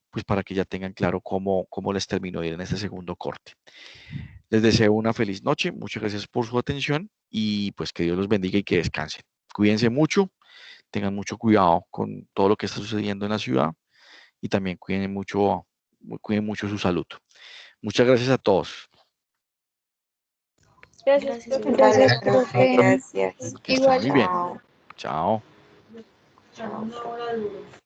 pues para que ya tengan claro cómo les terminó de ir en este segundo corte. Les deseo una feliz noche. Muchas gracias por su atención y pues que Dios los bendiga y que descansen. Cuídense mucho, tengan mucho cuidado con todo lo que está sucediendo en la ciudad y también cuiden mucho cuiden mucho su salud. Muchas gracias a todos. Gracias, Gracias, profe. Gracias, profe, profe. gracias. Que estén Igual. muy bien. Chao. Chao. Una hora duro.